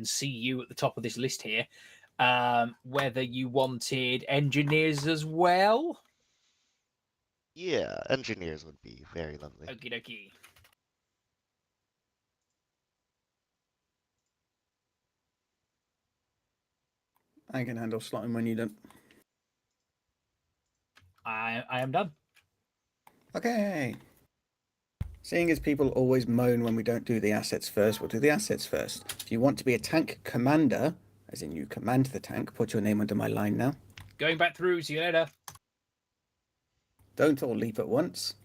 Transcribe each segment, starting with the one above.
see you at the top of this list here. Whether you wanted engineers as well? Yeah, engineers would be very lovely. Okie dokie. I can handle slotting when you don't. I am done. Okay. Seeing as people always moan when we don't do the assets first, we'll do the assets first. If you want to be a tank commander, as in you command the tank, put your name under my line now. Going back through, see you later. Don't all leap at once.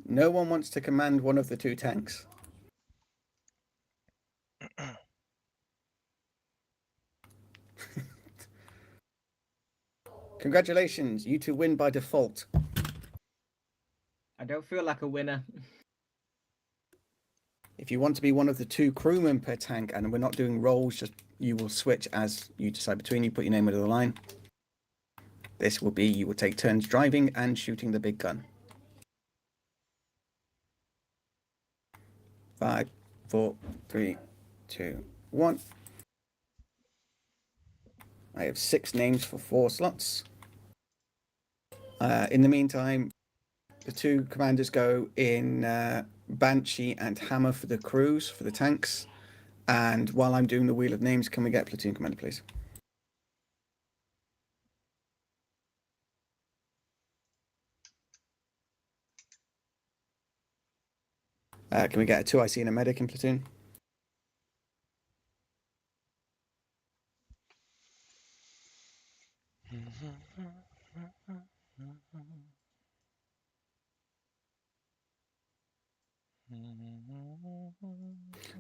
No one wants to command one of the two tanks. Congratulations, you two win by default. I don't feel like a winner. If you want to be one of the two crewmen per tank, and we're not doing roles, just you will switch as you decide between you, put your name under the line. This will be, you will take turns driving and shooting the big gun. 5, 4, 3, 2, 1. I have 6 names for 4 slots. In the meantime, the 2 commanders go in Banshee and Hammer for the crews, for the tanks. And while I'm doing the wheel of names, can we get platoon commander, please? Can we get a 2 IC and a medic in platoon?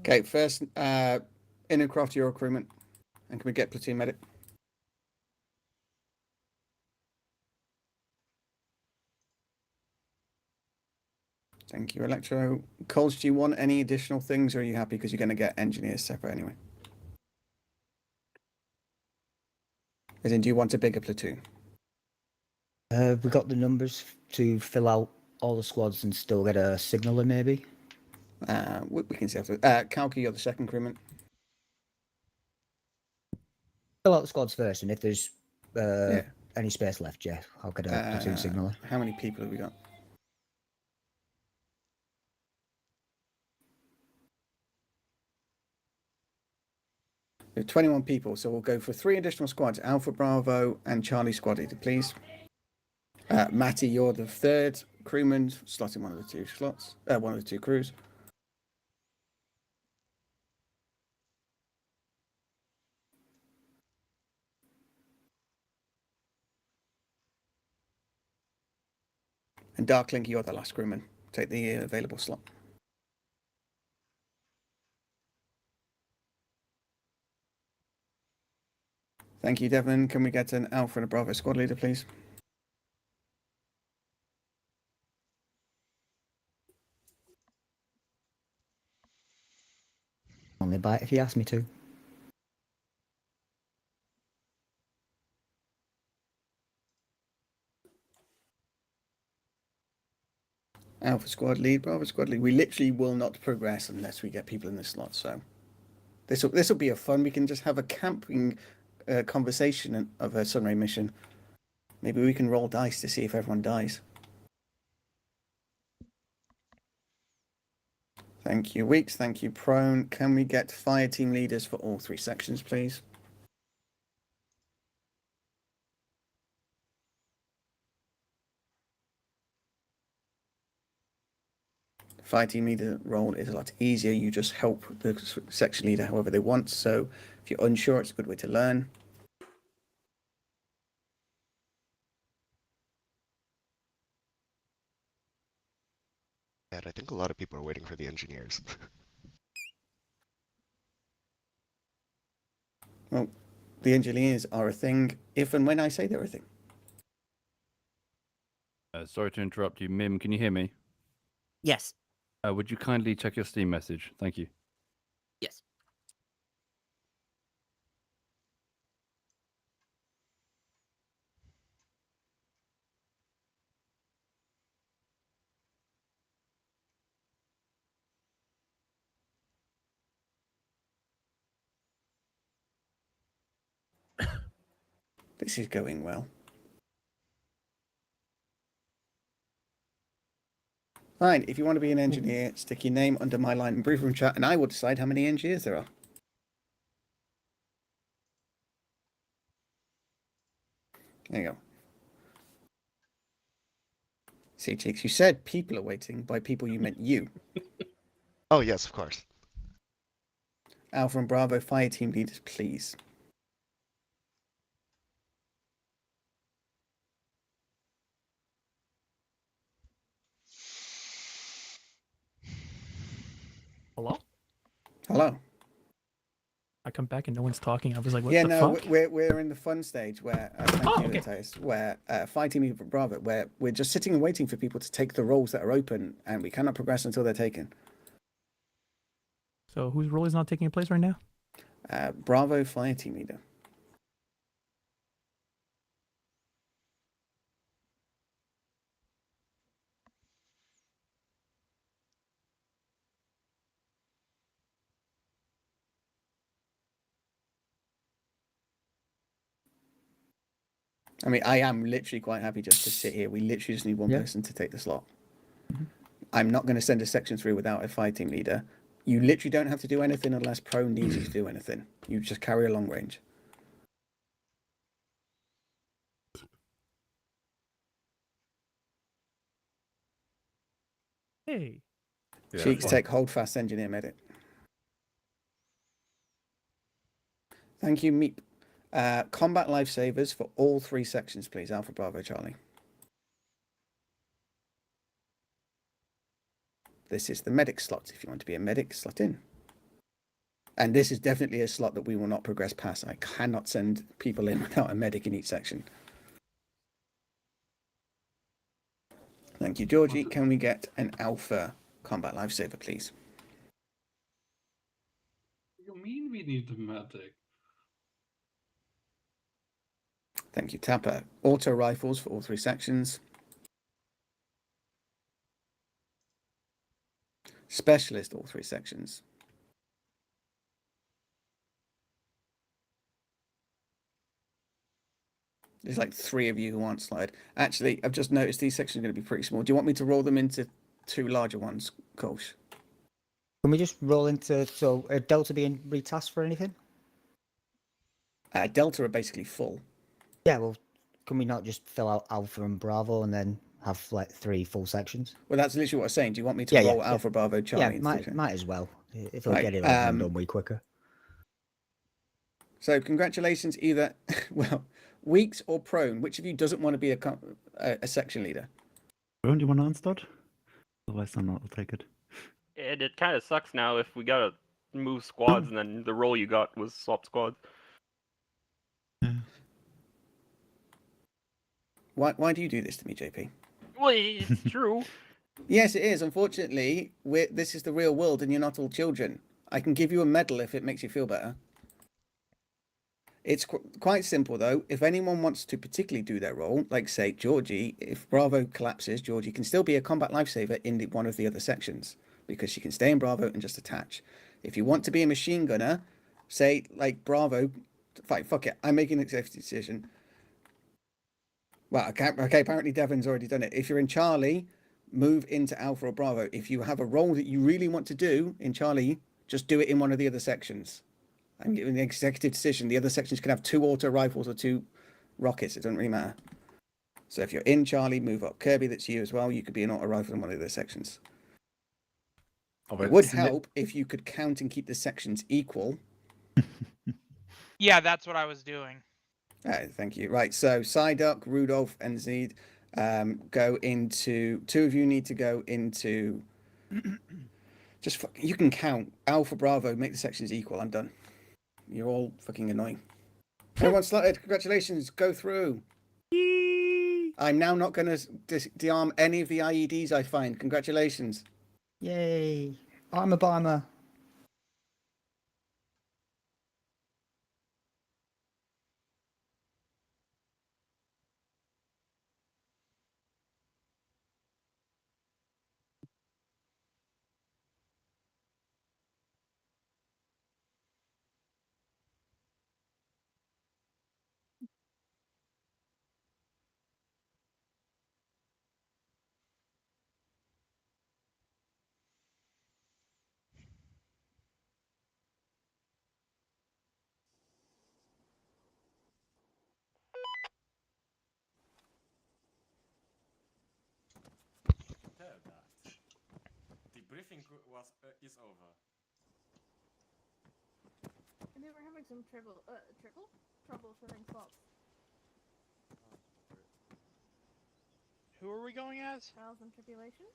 Okay, first, in and craft your recruitment. And can we get platoon medic? Thank you, Electro. Coles, do you want any additional things, or are you happy because you're going to get engineers separate anyway? As in, do you want a bigger platoon? We got the numbers to fill out all the squads and still get a signaller, maybe? We can see after. Kalki, you're the second crewman. Fill out the squads first, and if there's any space left, yeah, I'll get a platoon signaller. How many people have we got? We have 21 people, so we'll go for 3 additional squads, Alpha Bravo and Charlie Squad leader, please. Matty, you're the third crewman, slotting one of the 2 slots, one of the 2 crews. And Darklink, you're the last crewman. Take the available slot. Thank you, Devon. Can we get an Alpha and a Bravo squad leader, please? Only bite if you ask me to. Alpha squad lead, Bravo squad lead. We literally will not progress unless we get people in this slot. So this will be a fun. We can just have a camping conversation of a Sunray mission. Maybe we can roll dice to see if everyone dies. Thank you, Weeks. Thank you, Prone. Can we get fire team leaders for all 3 sections, please? Fire team leader role is a lot easier. You just help the section leader however they want. So if you're unsure, it's a good way to learn. And I think a lot of people are waiting for the engineers. Well, the engineers are a thing if and when I say they're a thing. Sorry to interrupt you. Mim, can you hear me? Yes. Would you kindly check your Steam message? Thank you. Yes. This is going well. Fine, if you want to be an engineer, stick your name under my line and brief room chat, and I will decide how many engineers there are. There you go. See, Cheeks, you said people are waiting. By people, you meant you. Oh, yes, of course. Alpha and Bravo fire team leaders, please. Hello? Hello. I come back and no one's talking. I was like, what Yeah, the no, fuck? we're in the fun stage where thank Oh, you, okay. Matthias, where fire team leader Bravo, where we're just sitting and waiting for people to take the roles that are open, and we cannot progress until they're taken. So whose role is not taking place right now? Bravo fire team leader. I mean, I am literally quite happy just to sit here. We literally just need one Yeah. person to take the slot. Mhm. I'm not going to send a section through without a fire team leader. You literally don't have to do anything unless Pro needs you to do anything. You just carry a long range. Hey. Yeah, Cheeks, fine. take hold fast, engineer medic. Thank you, Meep. Combat lifesavers for all 3 sections, please. Alpha, Bravo, Charlie. This is the medic slot. If you want to be a medic, slot in. And this is definitely a slot that we will not progress past. I cannot send people in without a medic in each section. Thank you, Georgie. Can we get an Alpha combat lifesaver, please? What do you mean we need a medic? Thank you, Tapper. Auto rifles for all 3 sections. Specialist, all 3 sections. There's like 3 of you who aren't slide. Actually, I've just noticed these sections are going to be pretty small. Do you want me to roll them into 2 larger ones, Kolsch? Can we just roll into Delta being retasked for anything? Delta are basically full. Yeah, well, can we not just fill out Alpha and Bravo and then have like 3 full sections? Well, that's literally what I'm saying. Do you want me to roll Alpha, Bravo, Charlie? Yeah, might as well. If we Right, get it over and done way quicker. So congratulations, either well, Weeks or Prone. Which of you doesn't want to be a section leader? Don't you want to unstart? Otherwise, I'll take it. And it kind of sucks now if we gotta move squads and then the role you got was swap squads. Yeah. Why do you do this to me, JP? Well, it's true. Yes, it is. Unfortunately, this is the real world, and you're not all children. I can give you a medal if it makes you feel better. It's quite simple, though. If anyone wants to particularly do their role, like, say, Georgie, if Bravo collapses, Georgie can still be a combat lifesaver in one of the other sections, because she can stay in Bravo and just attach. If you want to be a machine gunner, say, like, Bravo, fine, fuck it, I'm making an executive decision. Well, okay, apparently Devon's already done it. If you're in Charlie, move into Alpha or Bravo. If you have a role that you really want to do in Charlie, just do it in one of the other sections. I'm giving the executive decision. The other sections can have 2 auto rifles or 2 rockets. It doesn't really matter. So if you're in Charlie, move up. Kirby, that's you as well. You could be an auto rifle in one of the sections. It would help if you could count and keep the sections equal. Yeah, that's what I was doing. Thank you. Right, so Psyduck, Rudolph, and Zed go into... 2 of you need to go into... Just you can count. Alpha, Bravo, make the sections equal. I'm done. You're all fucking annoying. Everyone slotted. Congratulations. Go through. I'm now not going to disarm any of the IEDs I find. Congratulations. Yay. I'm a bomber. briefing is over. And they were having some trouble filling slots. Who are we going as? Trials and tribulations.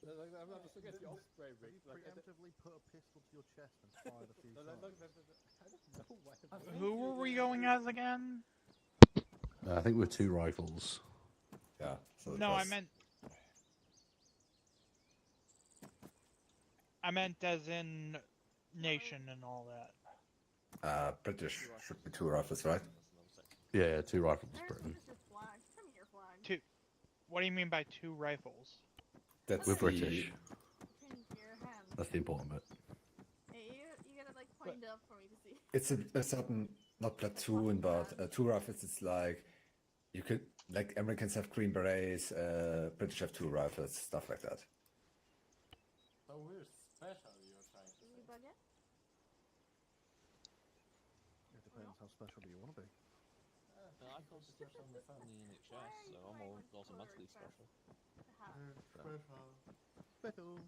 There you go. Preemptively put a pistol to your chest and fired a few times. Who were we going as again? I think we're 2 rifles. Yeah. So No, I meant as in nation and all that. British should be 2 rifles, right? Yeah, 2 rifles, There's Britain. just flag. Come here, flag. What do you mean by 2 rifles? That's We're British. Change your hand. That's the important bit. Hey, you gotta like point up for me to see. It's a certain, not platoon, but 2 rifles. It's like you could, like Americans have green berets, British have 2 rifles, stuff like that. So we're special, you're trying to say. Bug it? It depends how special do you want to be. I concentrate on the family NHS, so I'm automatically special. Special.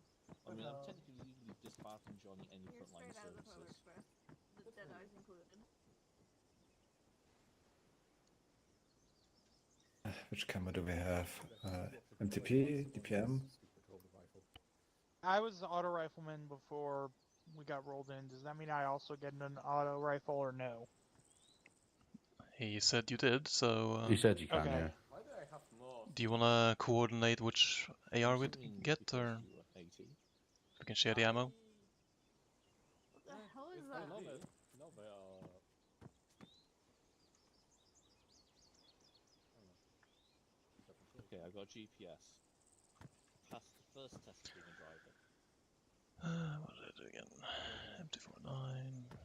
I mean, I'm technically legally disbarred from joining any You're frontline straight out of the Polar services. Express. The Deadeyes included. Which camera do we have? MTP, DPM? I was the auto rifleman before we got rolled in. Does that mean I also get an auto rifle or no? He said you did, so... You said you can, okay. yeah. Why do I have more? Do you want to coordinate which AR we get, or we can share the ammo? What the hell is that? No, they are... Okay, I got GPS. Passed the first test of being a driver. What did I do again? MT49.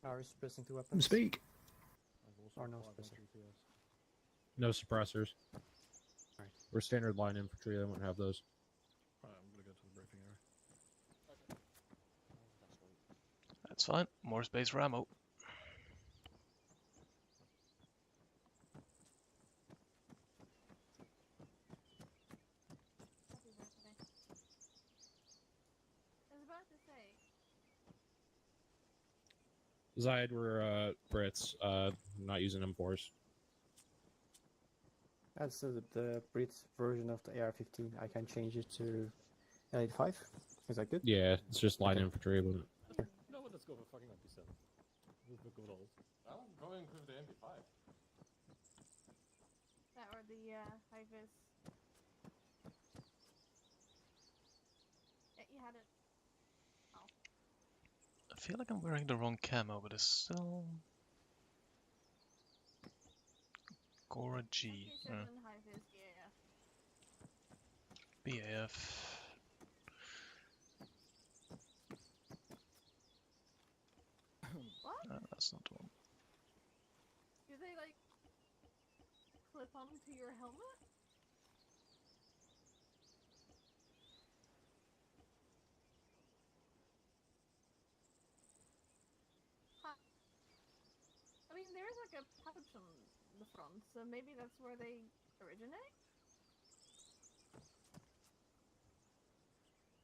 Sorry, suppressing 2 weapons. Speak. Or no suppressor. No suppressors. We're standard line infantry. They won't have those. Right, I'm gonna go to the briefing area. That's fine. More space for ammo. Happy birthday. I was about to say. Zayed, we're Brits. Not using M4s. That's the Brit version of the AR-15. I can change it to L85. Is that good? Yeah, it's just line infantry. But... No, let's go for fucking MP7. With the good old. I'm going with the MP5. That or the high-vis. Yeah, you had it. Oh. I feel like I'm wearing the wrong camo, but it's still... Gora G. High-vis, yeah. BAF. What? No, that's not the one. Do they like clip onto your helmet? Huh. I mean, there's like a pouch on the front, so maybe that's where they originate?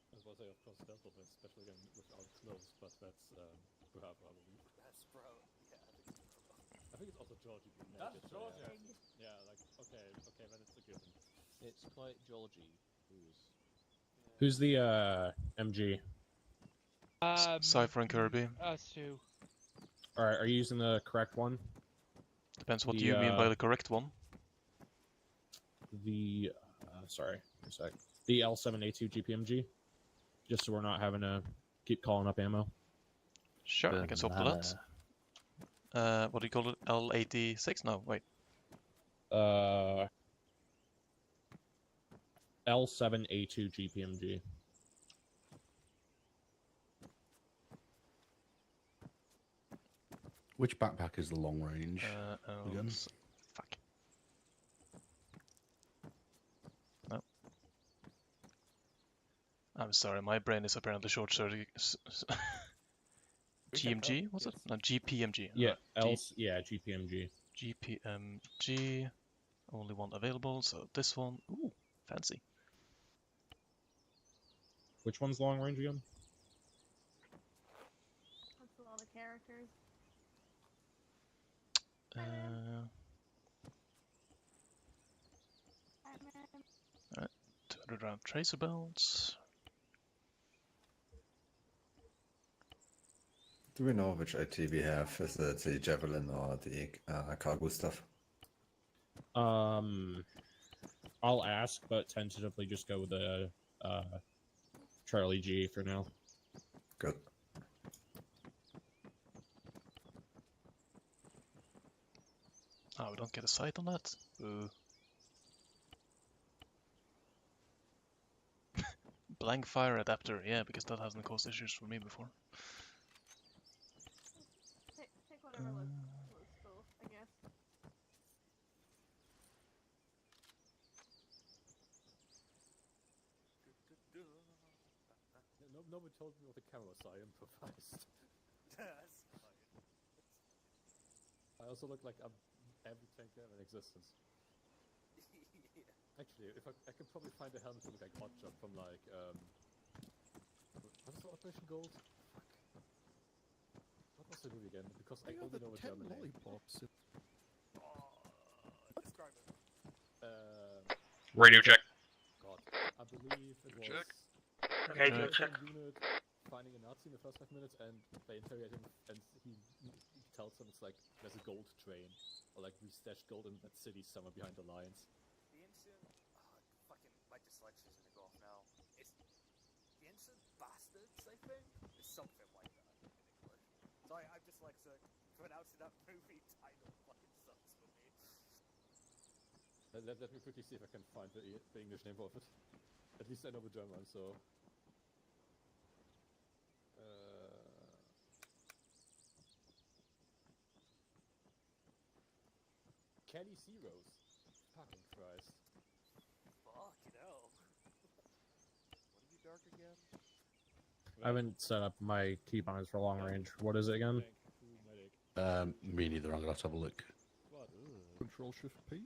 I was about to say, of course, Delta, but especially again without clothes, but that's Bravo, I believe. That's Bravo, yeah, I think it's also Georgie. That's Georgia! Yeah, like, okay, then it's a given. It's quite Georgie Who's the MG? Cypher and Kirby. Us two. Alright, are you using the correct one? Depends what you mean by the correct one. The, sorry, a sec. The L7A2 GPMG? Just so we're not having to keep calling up ammo. Sure, I can swap to that. What do you call it? L86? No, wait. L7A2 GPMG. Which backpack is the long range? Again? Fuck. No. I'm sorry, my brain is apparently short-circuited. GMG, was it? No, GPMG. Yeah, yeah, GPMG. GPMG. Only one available, so this one. Ooh, fancy. Which one's long range again? That's a lot of characters. 200 round tracer belts. Do we know which IT we have? Is it the Javelin or the cargo stuff? I'll ask, but tentatively just go with the Charlie G for now. Good. Oh, we don't get a sight on that? Boo. Blank fire adapter, yeah, because that hasn't caused issues for me before. Take whatever looks cool, I guess. Nobody told me what the camera was, so I improvised. I also look like I'm every tank ever in existence. Actually, if I could probably find a helmet to look like Hotshot from like what is the Operation Gold? Fuck. What was the movie again? Because I only know a German name. Describe it. Radio check. God, I believe it was. Check. Radio check. Unit finding a Nazi in the first 5 minutes, and they interrogate him, and he tells them it's like there's a gold train, or like we stashed gold in that city somewhere behind the lines. The instant, fucking my dyslexia's gonna go off now. It's the instant bastards, I think, is something like that in English. So I'm dyslexic. Pronouncing that movie title fucking sucks for me. Let me quickly see if I can find the English name of it. At least I know the German one, so. Kelly Zeros. Fucking Christ. Fucking hell. What are you dark again? I haven't set up my keybinds for long range. What is it again? Me neither. I'm gonna have to have a look. Control Shift P?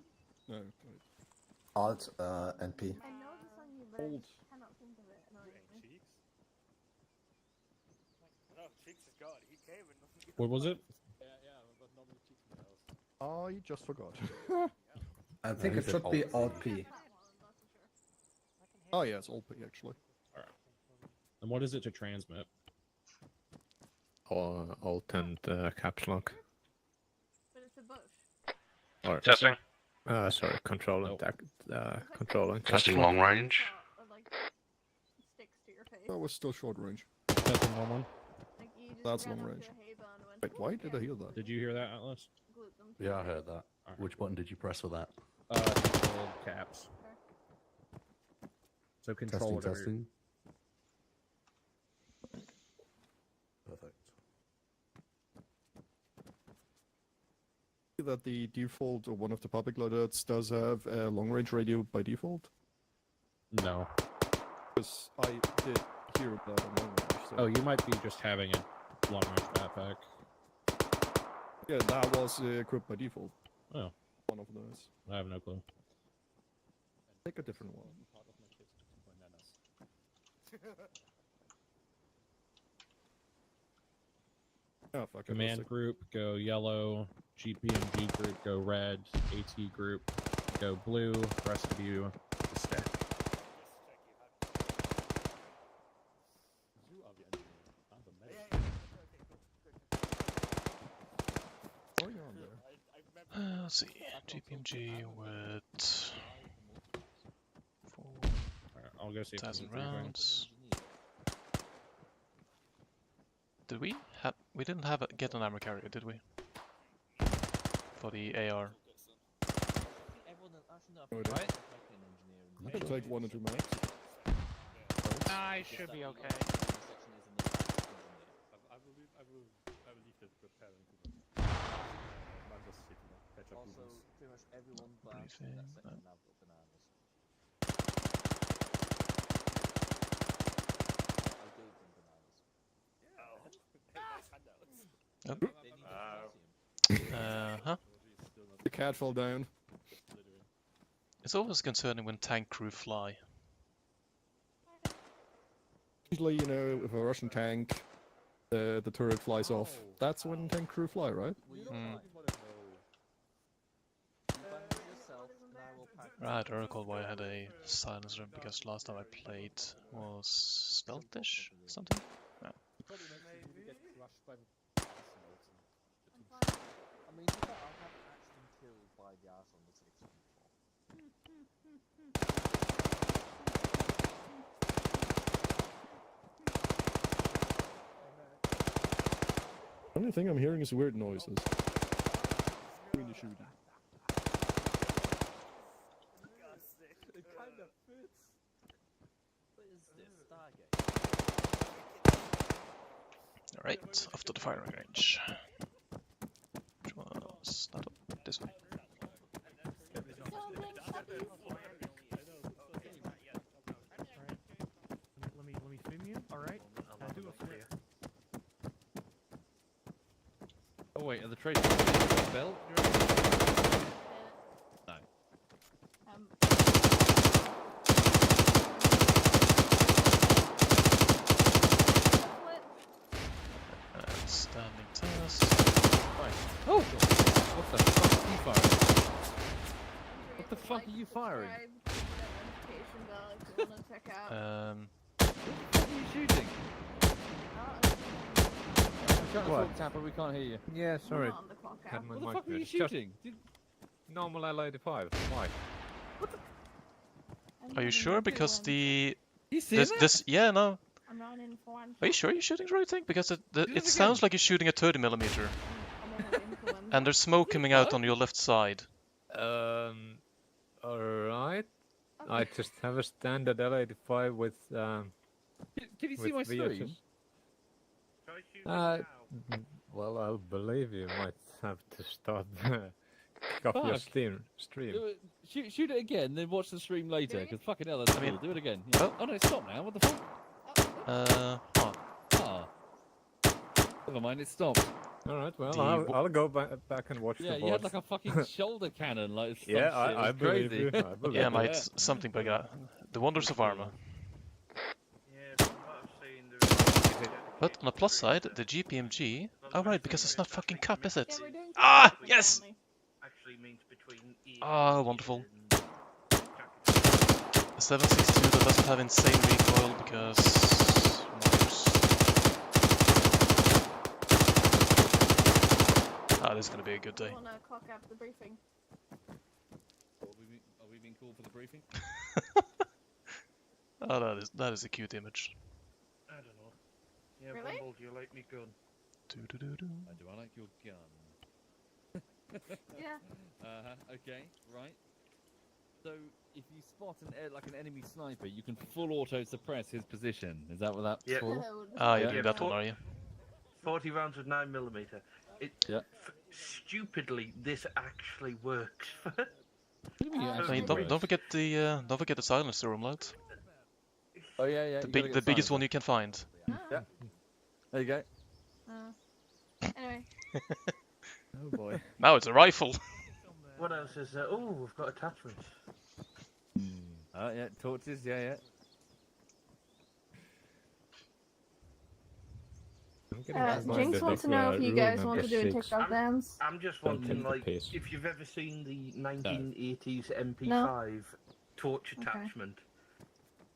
No. Wait. Alt and P. I know the song you but Old. I cannot think of it. Annoyingly. Cheeks? No, Cheeks is gone. He came and... What was it? Yeah, but normally Cheeks in the house. I just forgot. I think it should be Alt P. Oh yeah, it's Alt P actually. Alright. And what is it to transmit? Alt and caps lock. But it's a bush. Or, Testing. Sorry, control and control and caps Testing lock. long range. Or like sticks to your face. That was still short range. Testing 1-1. Like you just That's ran long up range. to a hay bone and went, Wait, why did I hear that? Did you hear that, Atlas? glued them Yeah, I together. heard that. Which button did you press for that? Control caps. So control whatever. Testing. Perfect. That the default or one of the public loadouts does have a long range radio by default? No. Because I did hear that on long range. So. Oh, you might be just having a long range backpack. Yeah, that was equipped by default. Oh. One of those. I have no clue. Take a different one. Part of my kids to bananas. Oh, fuck it, Command let's group, go yellow. GPMG group, go red. AT group, go blue. Rest of you, stay. You are the engineer. I'm the medic. Oh, yeah, there. Let's see. GPMG with 4,000 I'll go see if there's 1,000 a rounds. Did we have? We didn't have get an armor carrier, did we? For the AR. No, it is. I can take 1 or 2 minutes. I should be okay. I believe that preparing to them. I'm just sitting there. Catch up Also, pretty much everyone but Briefing, that section now got bananas. I gave them bananas. Oh. Hey, nice handout. Huh? The cat fell down. It's always concerning when tank crew fly. Usually, you know, if a Russian tank, the turret flies off, that's when tank crew fly, right? Right, I recall why I had a silencer, because last time I played was stealthish something? No. I mean, I haven't actually been killed by the arsehole on the 6 The only thing I'm hearing is weird noises. When you're shooting. It kind of fits. What is this? Stargate. Alright, off to the firing range. Which was not up this way. Let me film you. All right. I'll do it for you. Oh wait, are the traders belt? No. Standing test. Right. Oh! What the fuck are you firing? What the fuck are you firing? What are you shooting? What? Tapper, we can't hear you. Yeah, sorry. What the fuck are you shooting? Normal L85. Why? Are you sure? Because the... You see this yeah, no. I'm not informed. Are you sure you're shooting the right thing? Because it sounds like you're shooting a 30mm. And there's smoke coming out on your left side. Alright. I just have a standard L85 with Can you see my stream? Well, I'll believe you might have to start kick off your stream. Shoot it again, then watch the stream later. Because fucking hell, that's cool. Do it again. Yeah. Oh no, stop now. What the fuck? Never mind, it stopped. Alright, well, I'll go back and watch the board. Yeah, you had like a fucking shoulder cannon, like some yeah, shit. I believe crazy. you. I believe Yeah, you. mate, something like that. The wonders of Arma. But on the plus side, the GPMG... Oh right, because it's not fucking COOP, is it? Ah, yes! Ah, wonderful. A 762 that doesn't have insane recoil because... Ah, this is gonna be a good day. I wanna clock up the briefing. Are we being called for the briefing? Oh, that is a cute image. I don't know. Yeah, Really? Bumble, do you like me gun? Do I like your gun? Yeah. Okay. Right. So if you spot an enemy sniper, you can full auto suppress his position. Is that what that's Yeah. for? Ah, you're doing that one, are you? 40 rounds with 9mm. Stupidly, this actually works. I mean, don't forget the silencer umlaut. Oh yeah. The biggest one you can find. Yeah. There you go. Anyway. Oh boy. Now it's a rifle. What else is there? Oh, we've got attachments. Oh yeah, torches. Yeah. Jinx wants to know if you guys want to do a TikTok dance. I'm just wondering, like, if you've ever seen the 1980s MP5 torch attachment.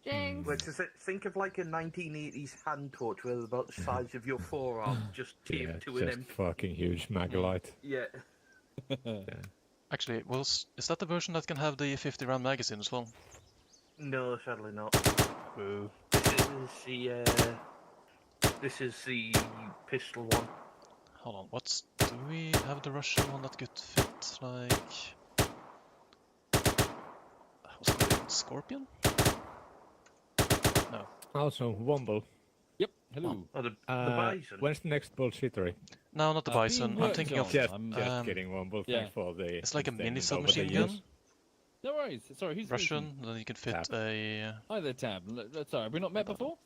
Jinx. Which is think of like a 1980s hand torch with about the size of your forearm, just taped to an just MP. fucking huge maglite. Yeah. Actually, is that the version that can have the 50 round magazine as well? No, sadly not. Boo. This is the pistol one. Hold on, do we have the Russian one that could fit like... What's it called? Scorpion? No. Also, Womble. Yep. Hello. Oh, the Bison. When's the next bullshittery? No, not the Bison. I'm thinking of... Just kidding, Womble. Yeah. Thanks for the... It's like a mini understanding over the submachine gun. years. No worries. Sorry, who's Russian, speaking? then you can fit a... Hi there, Tab. Sorry, have we not met before?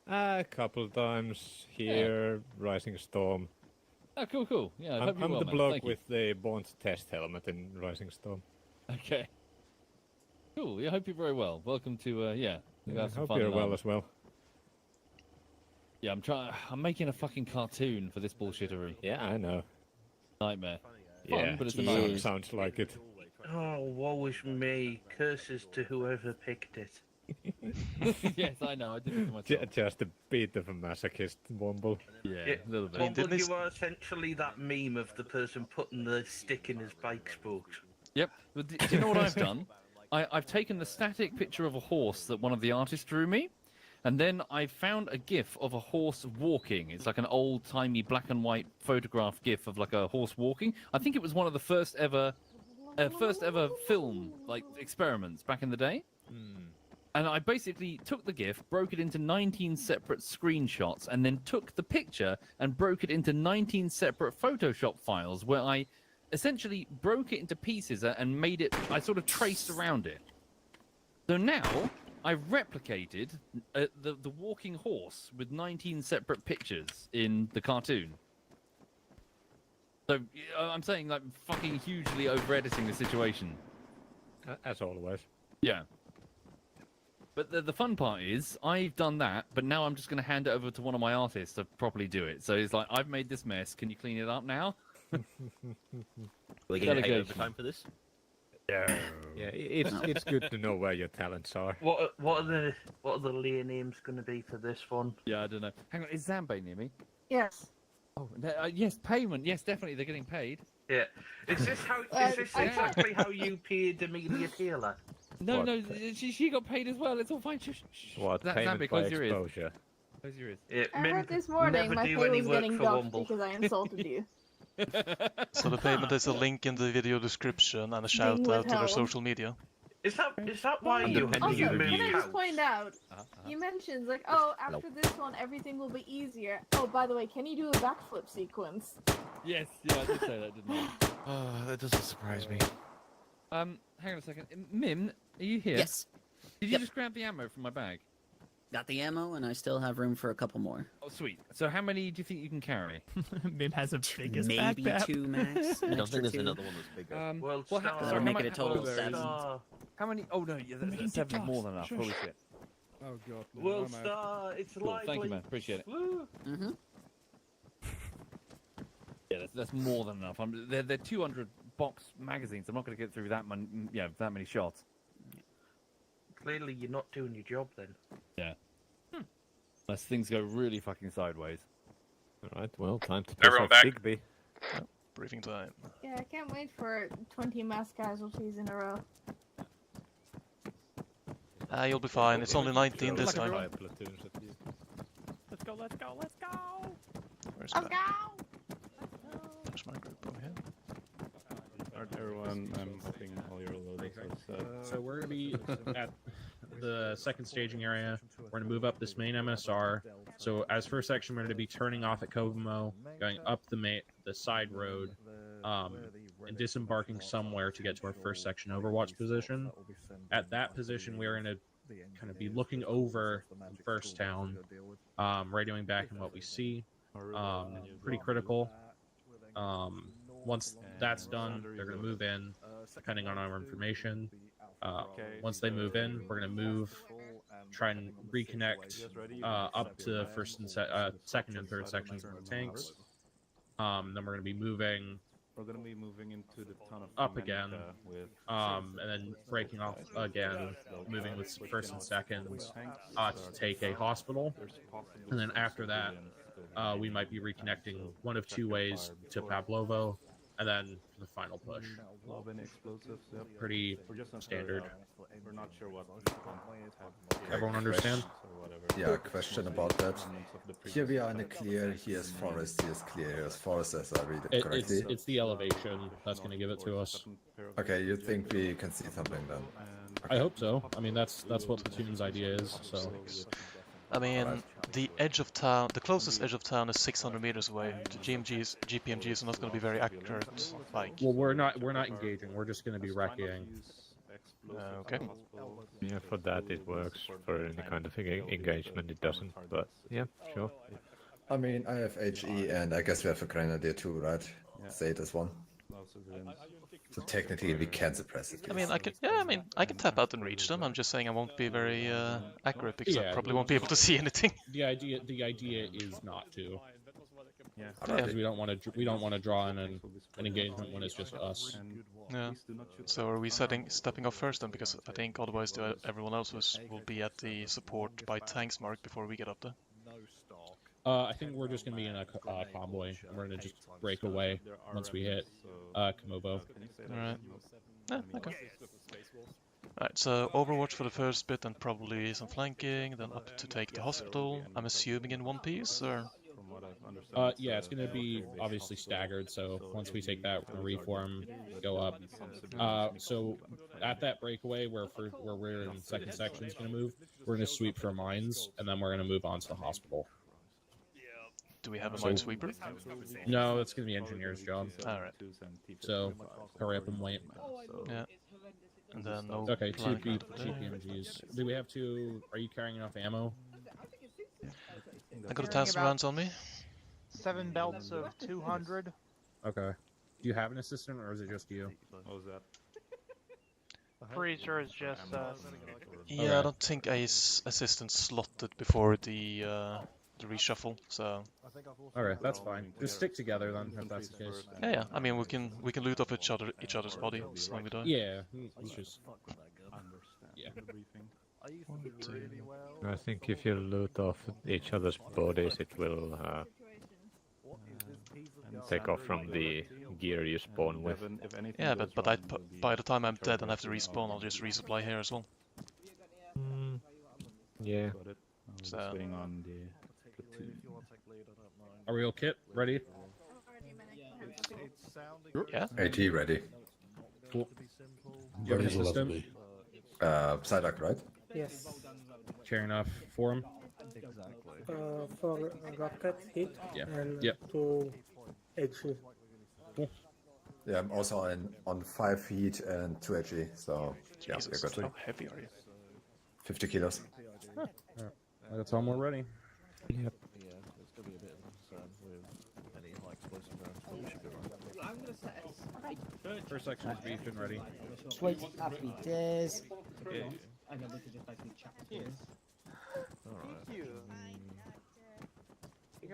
A couple times here, Rising Storm. Oh, cool. Yeah, I hope you're I'm well, the man. bloke Thank you. with the Bond test helmet in Rising Storm. Okay. Cool. Yeah, I hope you're very well. Welcome to Yeah, we got I some hope fun you're in well Arma. as well. Yeah, I'm making a fucking cartoon for this bullshittery. Yeah, I know. Nightmare. Fun, Yeah, but it's a nightmare. sounds like it. Oh, woe is me. Curses to whoever picked it. Yes, I know. I did it to myself. Just a bit of a masochist, Womble. Yeah, a little bit. Womble, you are essentially that meme of the person putting the stick in his bike spokes. Yep. But do you know what I've done? I've taken the static picture of a horse that one of the artists drew me, and then I found a GIF of a horse walking. It's like an old-timey black and white photograph GIF of like a horse walking. I think it was one of the first ever film like experiments back in the day. And I basically took the GIF, broke it into 19 separate screenshots, and then took the picture and broke it into 19 separate Photoshop files where I essentially broke it into pieces and made it, I sort of traced around it. So now I've replicated the walking horse with 19 separate pictures in the cartoon. So I'm saying like fucking hugely over-editing the situation. As always. Yeah. But the fun part is, I've done that, but now I'm just going to hand it over to one of my artists to properly do it. So it's like, I've made this mess, can you clean it up now? We're getting paid overtime for this? Yeah, it's good to know where your talents are. What are the layer names going to be for this one? Yeah, I don't know. Hang on, is Zambe near me? Yes. Oh, yes, payment. Yes, definitely, they're getting paid. Yeah. Is this exactly how you paid Amelia Taylor? No, she got paid as well. It's all fine. Shh. What, payment by close your ears. exposure? Close your ears. Yeah, I heard this morning my pay was getting docked because I insulted you. So the payment is a link in the video description and a shout out to their withheld. social media. Is that why you Also, can I moved just house? point out, you mentioned like, oh, after this one everything will be easier. Oh, by the way, can you do a backflip sequence? Yes, yeah, I did say that, didn't I? Oh, that doesn't surprise me. Hang on a second. Mim, are you here? Yes. Did you just grab the ammo from my bag? Got the ammo, and I still have room for a couple more. Oh, sweet. So how many do you think you can carry? Mim has a biggest Maybe backpack. 2 max. I don't think there's another one that's bigger. Well, how that'll make it a total of 7. How many? Oh no, yeah, that's 7 is more than enough. Holy shit. Oh god. no, World I'm out. Star, it's Cool, likely. thank you, man. Appreciate it. Mm-hmm. Yeah, that's more than enough. They're 200 box magazines. I'm not going to get through that many shots. Clearly, you're not doing your job then. Yeah. Unless things go really fucking sideways. Alright, well, time to piss off Digby. Briefing time. Yeah, I can't wait for 20 mass casualties in a row. You'll be fine. It's only 19 this Like time. 5 platoons at least. Let's go. Where's Let's that? go! There's my group over here. Alright, everyone, I'm hoping all your loadings are set. So we're going to be at the second staging area. We're going to move up this main MSR. So as first section, we're going to be turning off at Kokomo, going up the side road, and disembarking somewhere to get to our first section overwatch position. At that position, we're going to kind of be looking over the first town, radioing back on what we see. Pretty critical. Once that's done, they're going to move in, depending on our information. Once they move in, we're going to try and reconnect up to first and second and third sections of the tanks. Then we're going to be moving into the town of up again, with and then breaking off again, moving with first and second to take a hospital. And then after that, we might be reconnecting one of 2 ways to Pavlovo, and then the final push. explosives. Yep. Pretty standard. We're not sure what. Everyone understand? Yeah, question about that. Here we are in the clear, here is forest, here is clear, here is forest, as I read it correctly. It's the elevation that's going to give it to us. Okay, you think we can see something then? I hope so. I mean, that's what Platoon's idea is, so... I mean, the edge of town, the closest edge of town is 600 meters away. The GPMGs are not going to be very accurate. Like, well, we're not engaging. We're just going to be wrecking. Okay. Yeah, for that it works. For any kind of engagement it doesn't, but yeah, sure. I mean, I have HE, and I guess we have a grenadier too, right? Yeah. Say it as one. So technically, we can suppress it. I mean, I can tap out and reach them. I'm just saying I won't be very accurate because I probably won't be able to see anything. The idea is not to. Yeah. Because we don't want to draw in an engagement when it's just us. Yeah. So are we stepping off first then? Because I think otherwise everyone else will be at the support by tanks mark before we get up there. I think we're just gonna be in a convoy, and we're gonna just break away once we hit Komobo. Alright. Yeah, okay. Alright, so Overwatch for the first bit and probably some flanking, then up to take the hospital. I'm assuming in one piece, or? Yeah, it's gonna be obviously staggered, so once we take that, we're gonna reform, go up. So at that breakaway where we're in second section is gonna move, we're gonna sweep for mines, and then we're gonna move on to the hospital. Do we have a minesweeper? No, it's gonna be engineer's job. Alright. So hurry up and wait. Yeah. And then no. Okay, two PMGs. Do we have two? Are you carrying enough ammo? I got a 1,000 rounds on me. 7 belts of 200. Okay. Do you have an assistant, or is it just you? What was that? Pretty sure it's just us. Yeah, Okay. I don't think assistant slotted before the reshuffle, so. Alright, that's fine. Just stick together then, if that's the case. Yeah. I mean, we can loot off each other's bodies when we die. Yeah, it's just. Yeah. I think if you loot off each other's bodies, it will take off from the gear you spawn with. Yeah, but by the time I'm dead and have to respawn, I'll just resupply here as well. Yeah. So. On the Are we all kit? Ready? Yeah. AT ready. Cool. Do you have an assistant? Psyduck, right? Yes. Carrying enough for him? For rocket hit Yeah. and Yep. 2 HE. Cool. Yeah, I'm also on 5 feet and 2 HE, so yeah, Jesus, we're good. how heavy are you? 50 kilos. Huh. That's all we're ready. Yep. First section is beefed and ready. Sweet, happy days.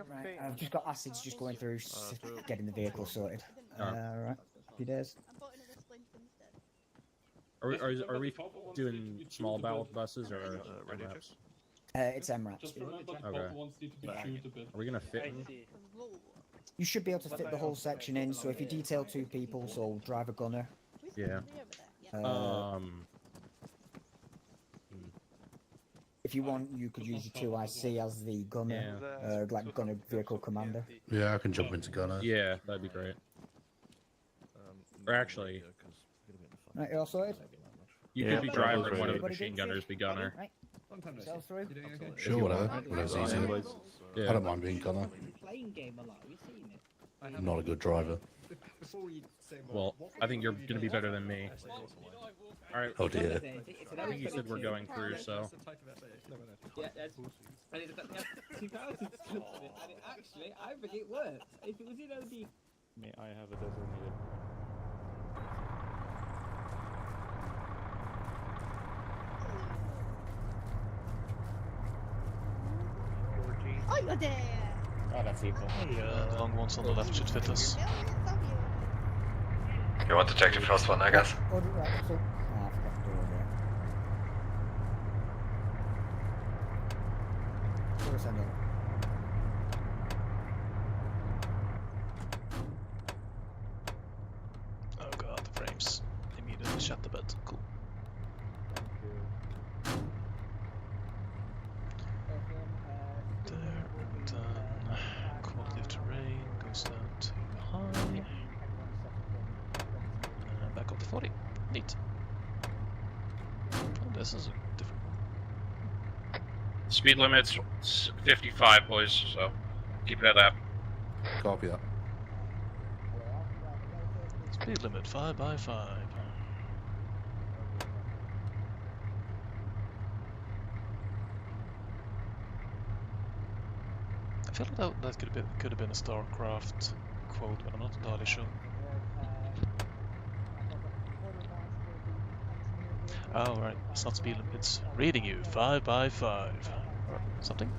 Right, I've just got acids just going through, getting the vehicle sorted. Right, happy days. Are we doing small battle buses or MRAPs? It's MRAPs. Okay. Are we gonna fit in? You should be able to fit the whole section in, so if you detail 2 people, so drive a gunner. Yeah. If you want, you could use your 2IC as the gunner, like gunner vehicle commander. Yeah, I can jump into gunner. Yeah, that'd be great. Or actually, Right, you all sorted? you could be driver, one of the machine gunners be gunner. Right. Self through? Sure, whatever. Whatever's easier. Yeah. I don't mind being gunner. I'm not a good driver. Well, I think you're gonna be better than me. Alright. Oh dear. I think you said we're going through, so. Yeah, that's. And it's got 2000 and actually, I think it worked. If it was in OD. May I have a designated? Oh, you're there! Oh, that's equal. The long ones on the left should fit us. You want to take the first one, I guess? Right, so, I forgot to do it there. Where's that other? Oh god, the frames immediately shut the bed. Cool. There, done. Quality of terrain goes down to high. Back up to 40. Neat. Oh, this is a different one. Speed limit's 55, boys, so keep it at that. Copy that. Speed limit 5x5. feel like that could have been a StarCraft quote, but I'm not entirely sure. Oh, right. It's not speed limit. It's reading you 5 by 5 or something.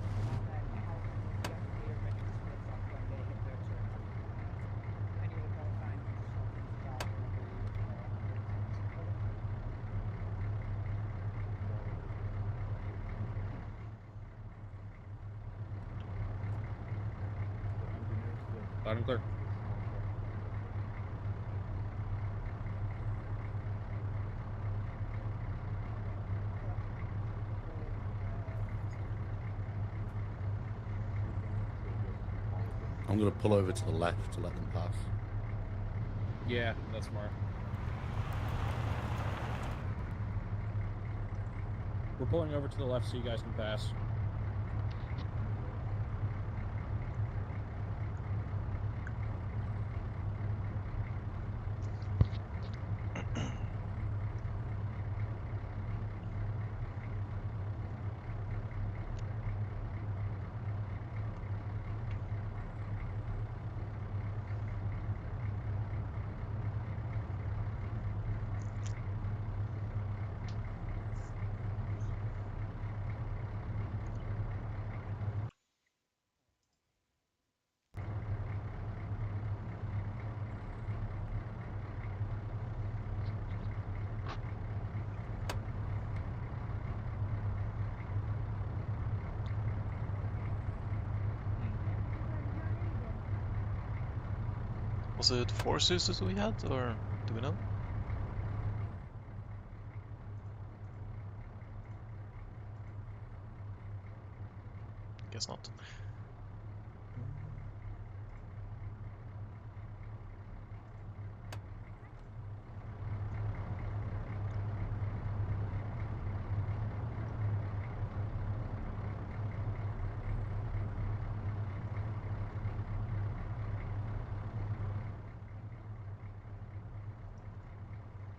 Loud and clear. I'm going to pull over to the left to let them pass. Yeah, that's smart. We're pulling over to the left so you guys can pass. Was it 4 Zeus's we had, or do we know? Guess not.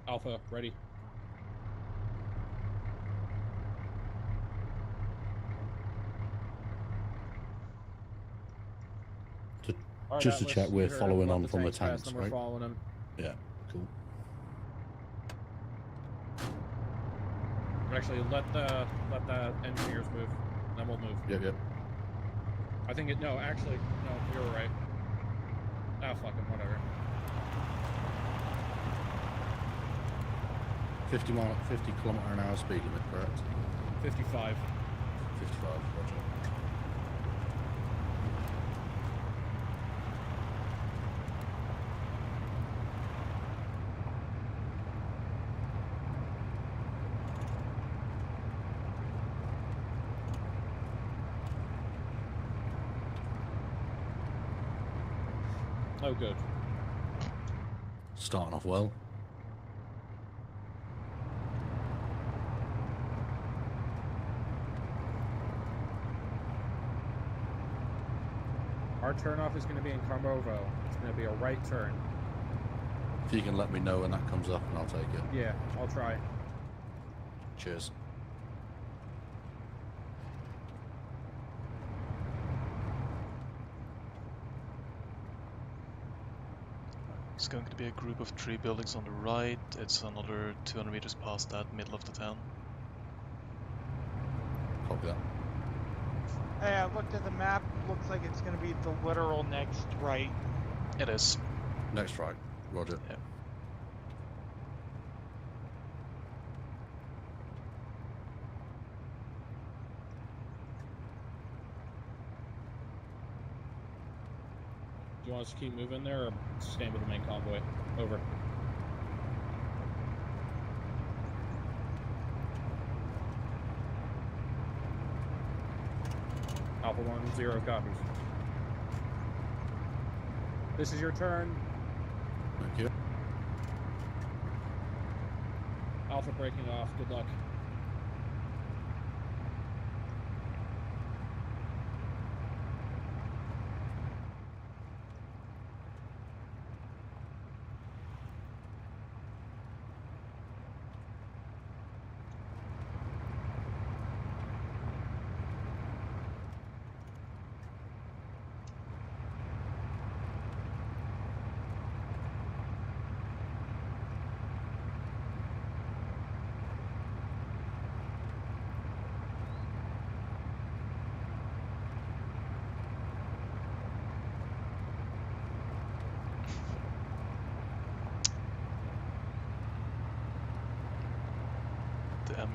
Alpha, ready. Just to check, we're following on from the tanks, tanks, we're right? following them. Yeah, cool. Actually, let the engineers move, then we'll move. Yep. I think no, actually, no, you were right. Ah, fucking whatever. 50 kilometer an hour speed limit, correct? 55. 55, roger. Oh, good. Starting off well. Our turnoff is going to be in Carmovo. It's going to be a right turn. If you can let me know when that comes up and I'll take it. Yeah, I'll try. Cheers. It's going to be a group of 3 buildings on the right. It's another 200 meters past that, middle of the town. Copy that. Hey, I looked at the map. Looks like it's going to be the literal next right. It is. Next right. Roger. Yeah. Do you want us to keep moving there or stand with the main convoy? Over. Alpha 1-0 copies. This is your turn. Thank you. Alpha breaking off. Good luck.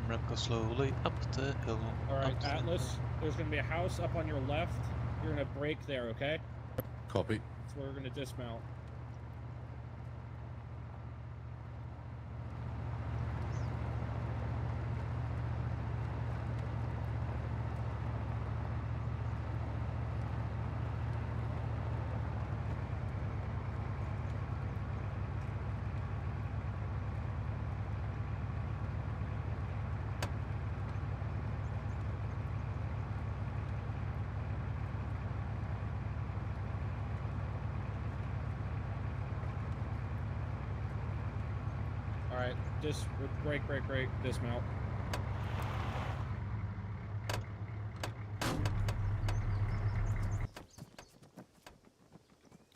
ramp goes slowly up the hill. Alright, Atlas, there's going to be a house up on your left. You're going to brake there, okay? Copy. That's where we're going to dismount. Alright, brake, dismount.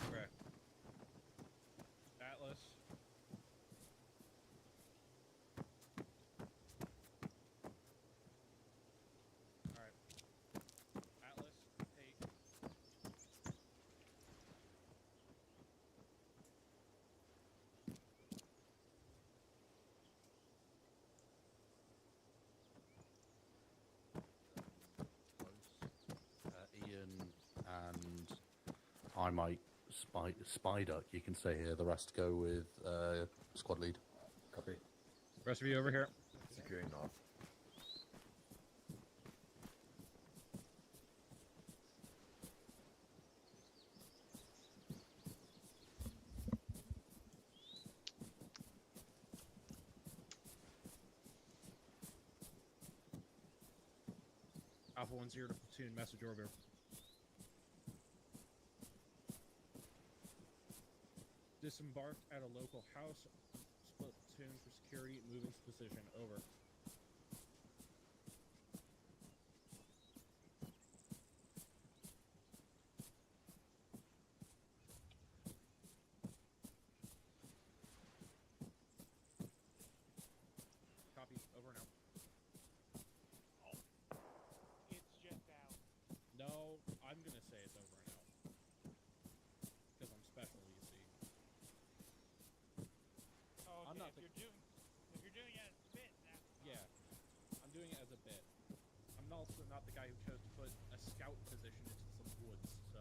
Okay. Atlas. Alright. Atlas, take. Ian and I might Spider. You can stay here. The rest go with squad lead. Copy. Rest of you over here. Securing north. Alpha 1-0 to platoon, message over. Disembarked at a local house. Split platoon for security. Moving to position. Over. Copy. Over and out. It's just out. No, I'm gonna say it's over and out. Because I'm special, you see. Oh, I'm okay, not if you're doing it as a bit, that's fine. Yeah, I'm doing it as a bit. I'm also not the guy who chose to put a scout position into some woods, so...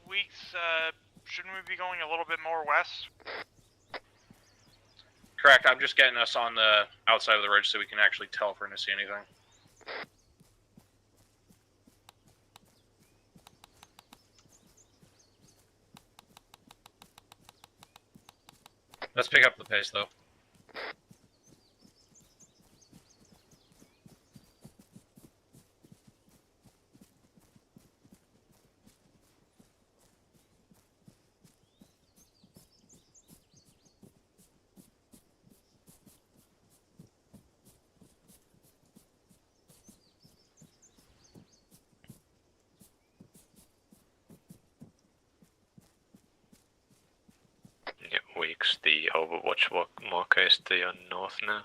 Weeks, shouldn't we be going a little bit more west? Correct, I'm just getting us on the outside of the ridge so we can actually tell if we're going to see anything. Let's pick up the pace, though. Weeks, the Overwatch marker is to your north now.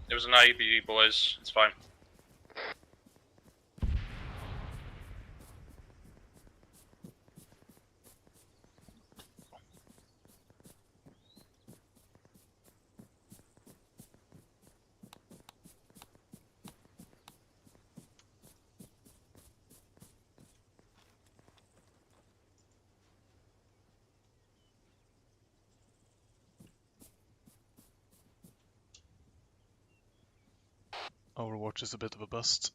It was an IEBD, boys. It's fine. Overwatch is a bit of a bust.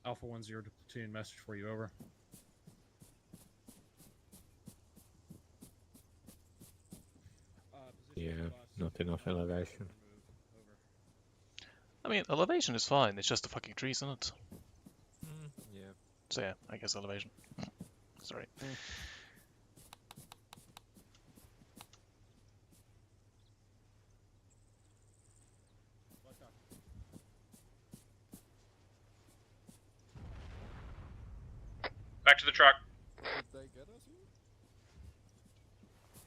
Alpha 1-0 to platoon, message for you, over. Yeah, not enough elevation. I mean, elevation is fine, it's just the fucking trees, isn't it? Yeah. So yeah, I guess elevation. Sorry. Back to the truck. Did they get us here?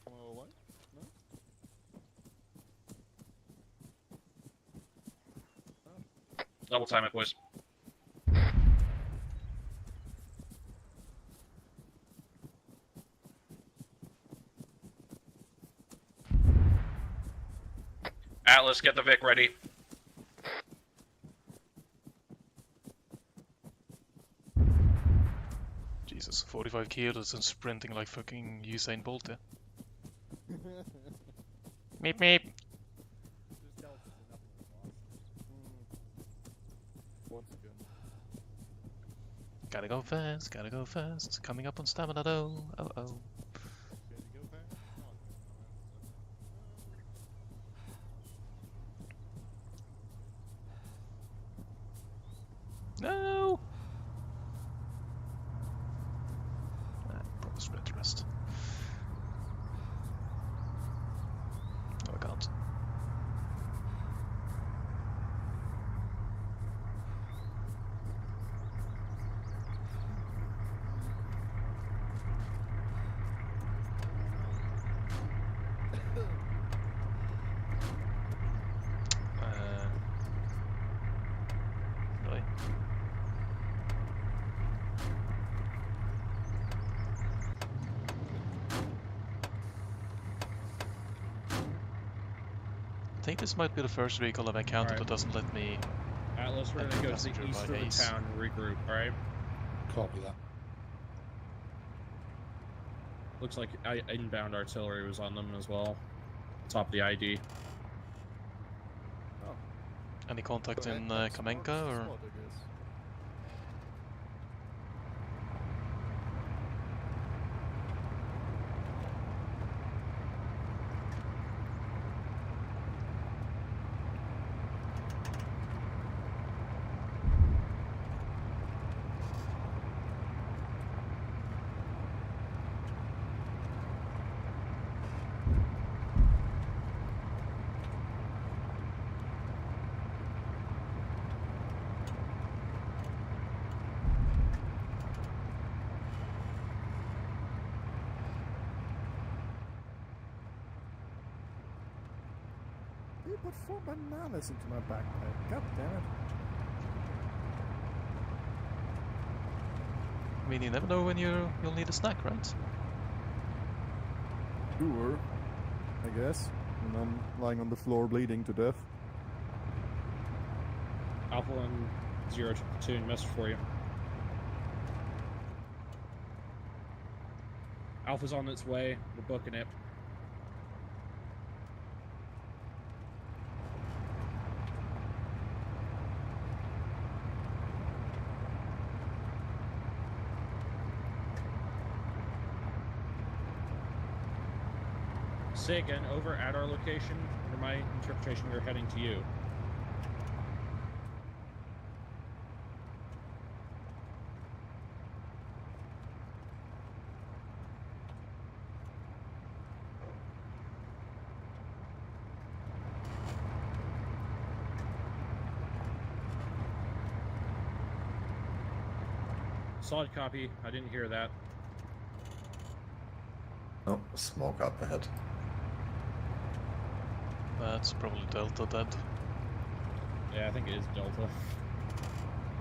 Oh, what? No? Double time it, boys. Atlas, get the Vic ready. Jesus, 45 kilos and sprinting like fucking Usain Bolt, yeah? Meep meep! Once again. Gotta go fast, coming up on stamina though, oh oh. No! Probably sprint rest. No, I can't. Really? I think this might be the first vehicle I've encountered that doesn't let me. Atlas, we're gonna go to the east of the town and regroup, alright? Copy that. Looks like inbound artillery was on them as well. Top of the ID. Oh. Any contact So in that's Kamenka or? squad, I guess. You put 4 bananas into my backpack. God damn it. I mean, you never know when you'll need a snack, right? Sure, I guess. And I'm lying on the floor bleeding to death. Alpha 1-0 to platoon, message for you. Alpha's on its way, we're booking it. Say again, over at our location. Under my interpretation, we're heading to you. Solid copy. I didn't hear that. Oh, smoke up ahead. That's probably Delta dead. Yeah, I think it is Delta.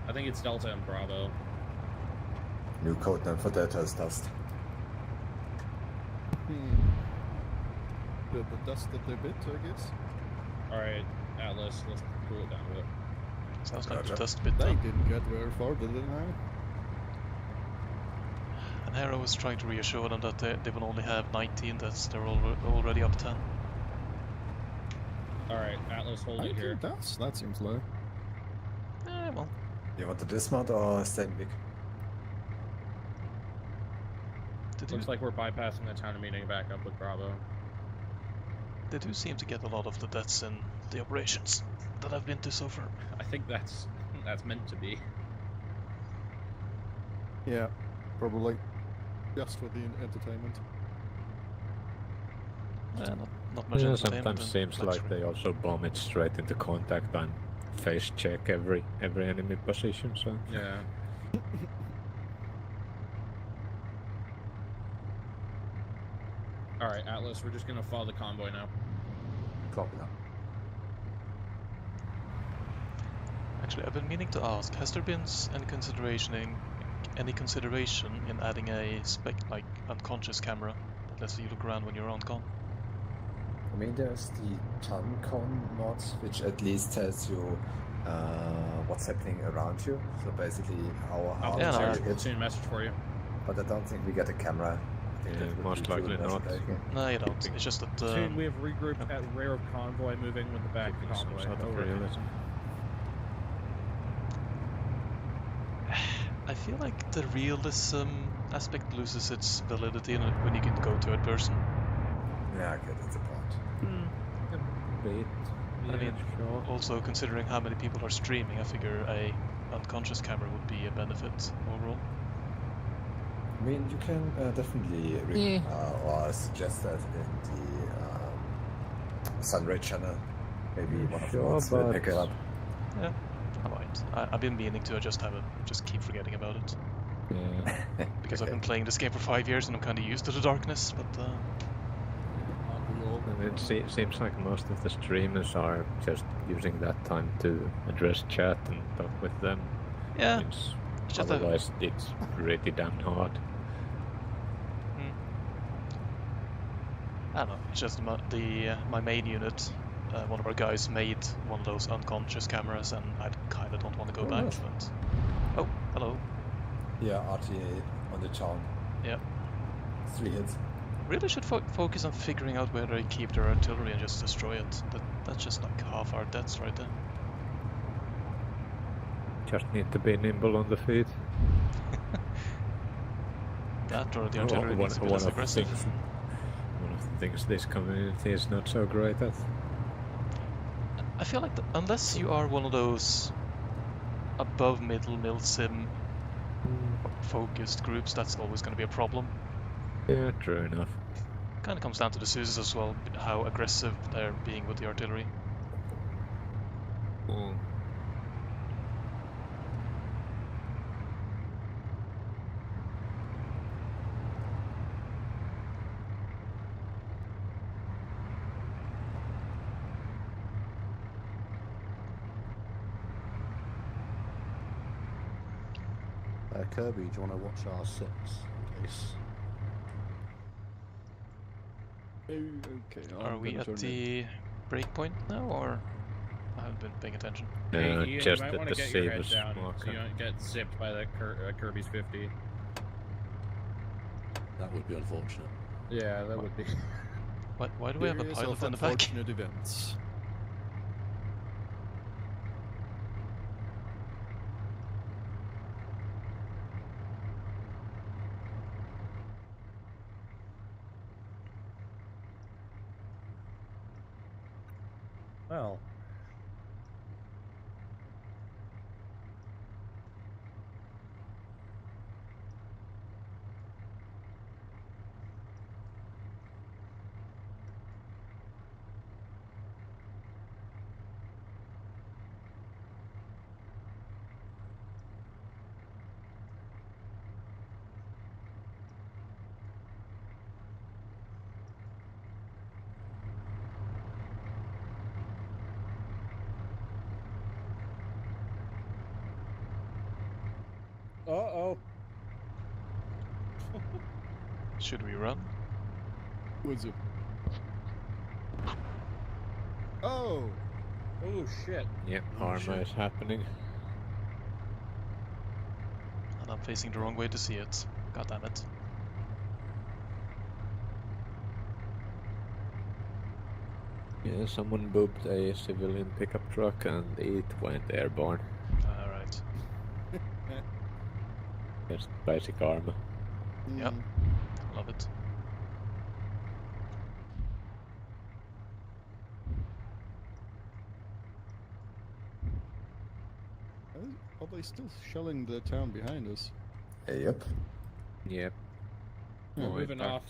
I think it's Delta and Bravo. New code name for Delta is Dust. The dust that they bit, I guess. Alright, Atlas, let's cool it down a bit. Sounds like the Gotcha. dust bit They down. didn't get very far, did they now? And Hero was trying to reassure them that they will only have 19 deaths, they're already up 10. Alright, Atlas, hold I it here. think that seems low. Well. You want to dismount or stay big? Looks like we're bypassing the town meeting back up with Bravo. They do seem to get a lot of the deaths in the operations that I've been to so far. I think that's meant to be. Yeah, probably. Just for the entertainment. Not much Yeah, entertainment. sometimes seems like they also bomb it straight into contact and face check every enemy position. So yeah. All right, Atlas, we're just gonna follow the convoy now. Copy that. Actually, I've been meaning to ask: has there been any consideration in adding a unconscious camera that lets you look around when you're on con? I mean, there's the TunCon mod, which at least tells you what's happening around you. So basically, how I'll send a message for you. But I don't think we get a camera. I think that would most be likely too not. No, you don't. It's just that. Soon we have regrouped at rear of convoy, moving with the back of convoy. Sort of Over. realism. I feel like the realism aspect loses its validity when you can go third person. Yeah, okay, that's a point. I mean, also considering how many people are streaming, I figure a unconscious camera would be a benefit overall. I mean, you can definitely or suggest that in the Sunray channel. Maybe one of the mods will pick it up. Yeah, I might. I've been meaning to. I just keep forgetting about it. Yeah. Because I've been playing this game for 5 years and I'm kind of used to the darkness, but. And it seems like most of the streamers are just using that time to address chat and talk with them. Yeah. Otherwise, it's pretty damn hard. I don't know. It's just my main unit. One of our guys made one of those unconscious cameras, and I kind of don't want to go back. Nice. But oh, hello. Yeah, RTA on the town. Yeah. 3 hits. Really should focus on figuring out where they keep their artillery and just destroy it. That's just like half our deaths right there. Just need to be nimble on the feet. That or the artillery needs to be less aggressive. One of the things this community is not so great at. I feel like unless you are one of those above middle milsim focused groups, that's always going to be a problem. Yeah, true enough. Kind of comes down to the Suses as well, how aggressive they're being with the artillery. Kirby, do you want to watch R6 in case? Okay. Are we at the breakpoint now, or I haven't been paying attention? You just might at want the to get your head Seamus down marker. so you don't get zipped by that Kirby's 50. That would be unfortunate. Yeah, that would be. Why do we have a Series pilot of in the back? unfortunate events. Well. Uh-oh. Should we run? What's it? Oh! Oh shit. Yep, Arma is happening. And I'm facing the wrong way to see it. God damn it. Yeah, someone booped a civilian pickup truck and it went airborne. Alright. Just basic Arma. Yep. Love it. Are they still shelling the town behind us? Yep. Yep. We're moving off.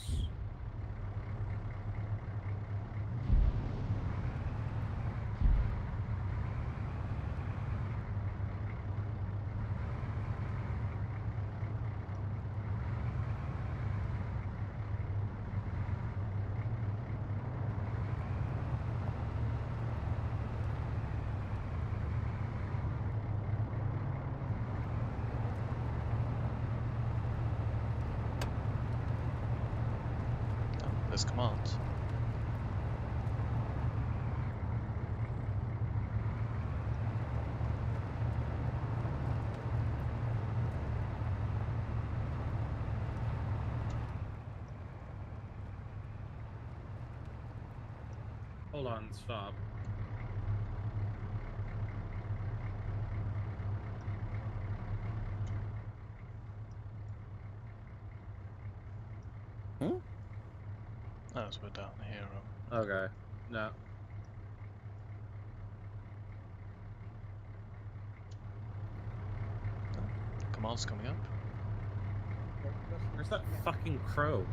There's command. Hold on, stop. Huh? Oh, so we're down here. Okay. No. Command's coming up. Where's that fucking crow?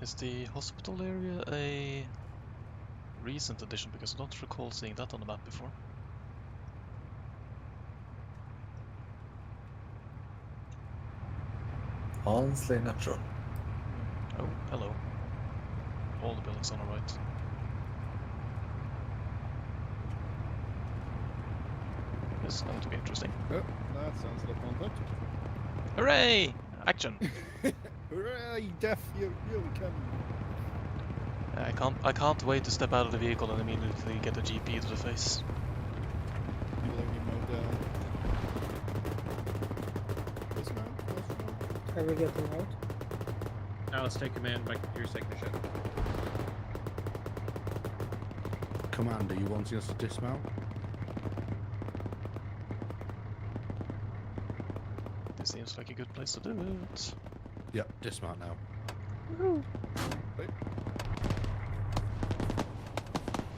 Is the hospital area a recent addition? Because I don't recall seeing that on the map before. Honestly, not sure. Oh, hello. All the buildings on the right. This is going to be interesting. Oh, that sounds like contact. Hooray! Action! Hooray! Death, you can. I can't wait to step out of the vehicle and immediately get a GP to the face. Are we getting out? Alice, take command. My computer's taking a shit. Commander, you wanting us to dismount? This seems like a good place to do it. Yep, dismount now. Woohoo! Wait.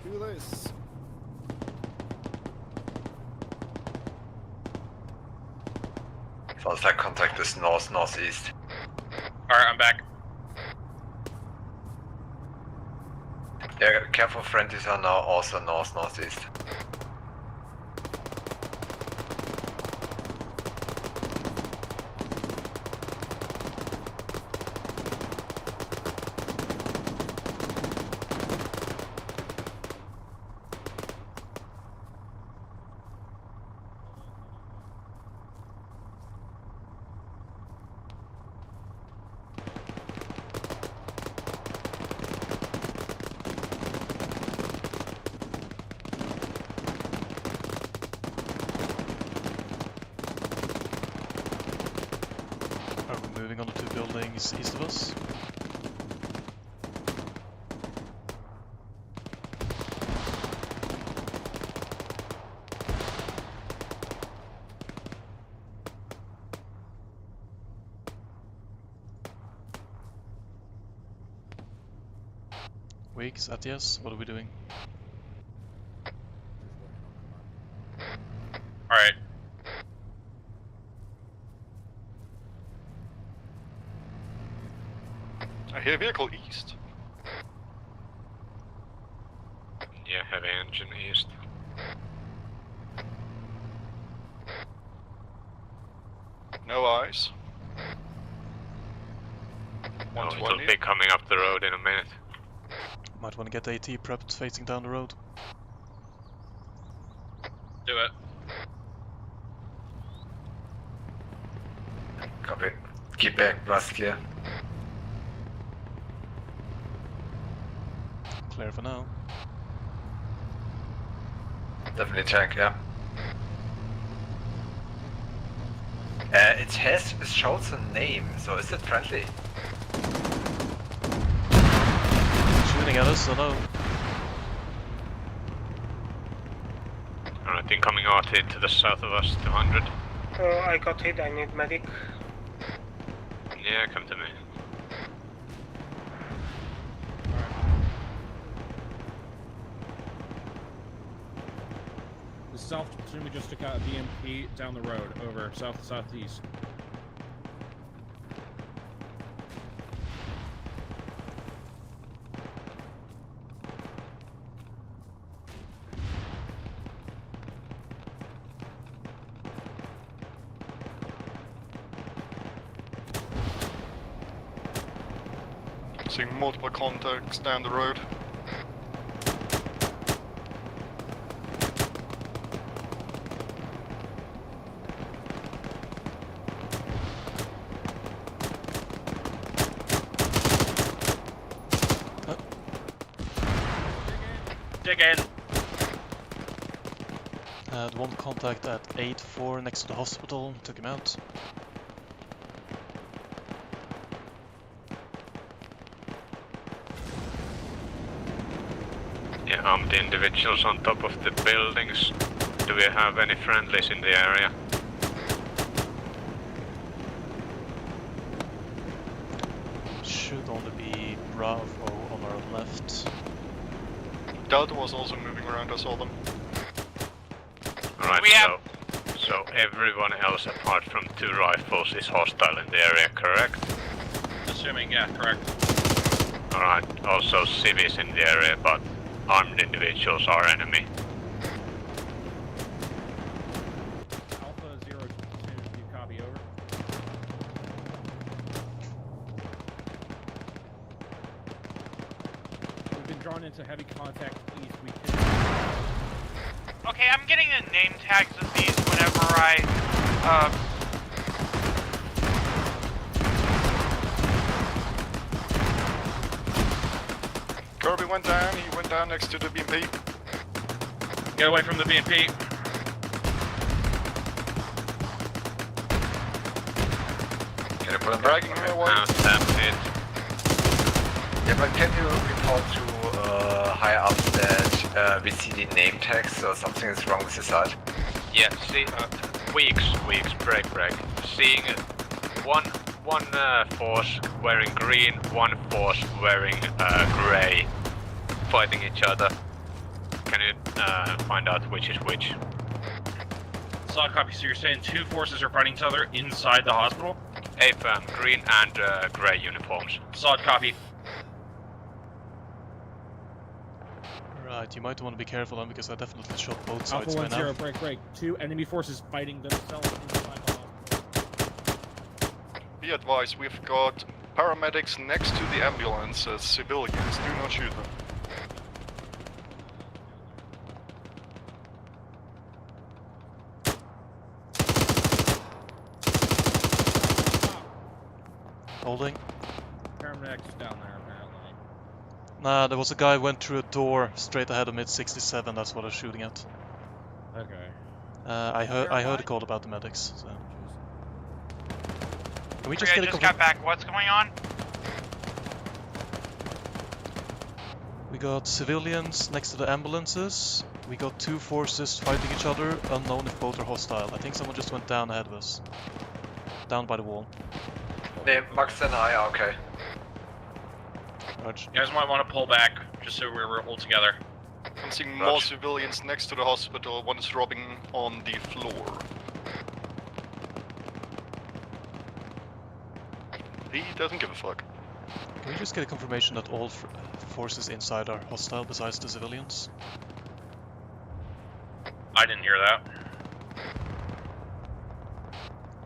Do this. Sounds like contact is northeast. Alright, I'm back. Yeah, careful, friendlies are now also northeast. Moving on the two buildings east of us. Weeks, Atias, what are we doing? Alright. I hear vehicle east. Yeah, heavy engine east. No eyes. Oh, it'll be coming up the road in a minute. Might want to get AT prepped facing down the road. Do it. Copy. Keep back, blast clear. Clear for now. Definitely tank, yeah. It shows a name, so is it friendly? Shooting at us, or no? Alright, incoming RT to the south of us, 200. I got hit, I need medic. Yeah, come to me. The south platoon just took out a BMP down the road, over, southeast. Seeing multiple contacts down the road. Dig in! Had one contact at 8-4 next to the hospital, took him out. Yeah, armed individuals on top of the buildings. Do we have any friendlies in the area? Should only be Bravo on our left. Delta was also moving around, I saw them. Alright, so everyone else apart from 2 rifles is hostile in the area, correct? Assuming, yeah, correct. Alright, also civvies in the area, but armed individuals are enemy. Alpha 02, you copy over? We've been drawn into heavy contact east. Okay, I'm getting the name tags of these whenever I, Kirby went down, he went down next to the BMP. Get away from the BMP. Can you put him Dragging back? him away. Yeah, but can you report to higher ups that we see the name tags, so something is wrong with the site? Yeah, see, weeks, break. Seeing one force wearing green, one force wearing grey, fighting each other. Can you find out which is which? Solid copy, so you're saying 2 forces are fighting each other inside the hospital? AFAM, green and grey uniforms. Solid copy. Right, you might want to be careful then, because I definitely shot both sides Alpha by 10, now. break. 2 enemy forces fighting themselves inside the hospital. Be advised, we've got paramedics next to the ambulance as civilians. Do not shoot them. Holding. Paramedics down there, apparently. Nah, there was a guy went through a door straight ahead of mid-67, that's what I was shooting at. Okay. I heard a call about the medics, so... Can we just I get just got back. What's going on? We got civilians next to the ambulances. We got 2 forces fighting each other, unknown if both are hostile. I think someone just went down ahead of us. Down by the wall. Nee, Max and I are okay. Roger. You guys might want to pull back. just so we're all together. I'm seeing more civilians next to the hospital. One is dropping on the floor. He doesn't give a fuck. Can we just get a confirmation that all forces inside are hostile besides the civilians? I didn't hear that.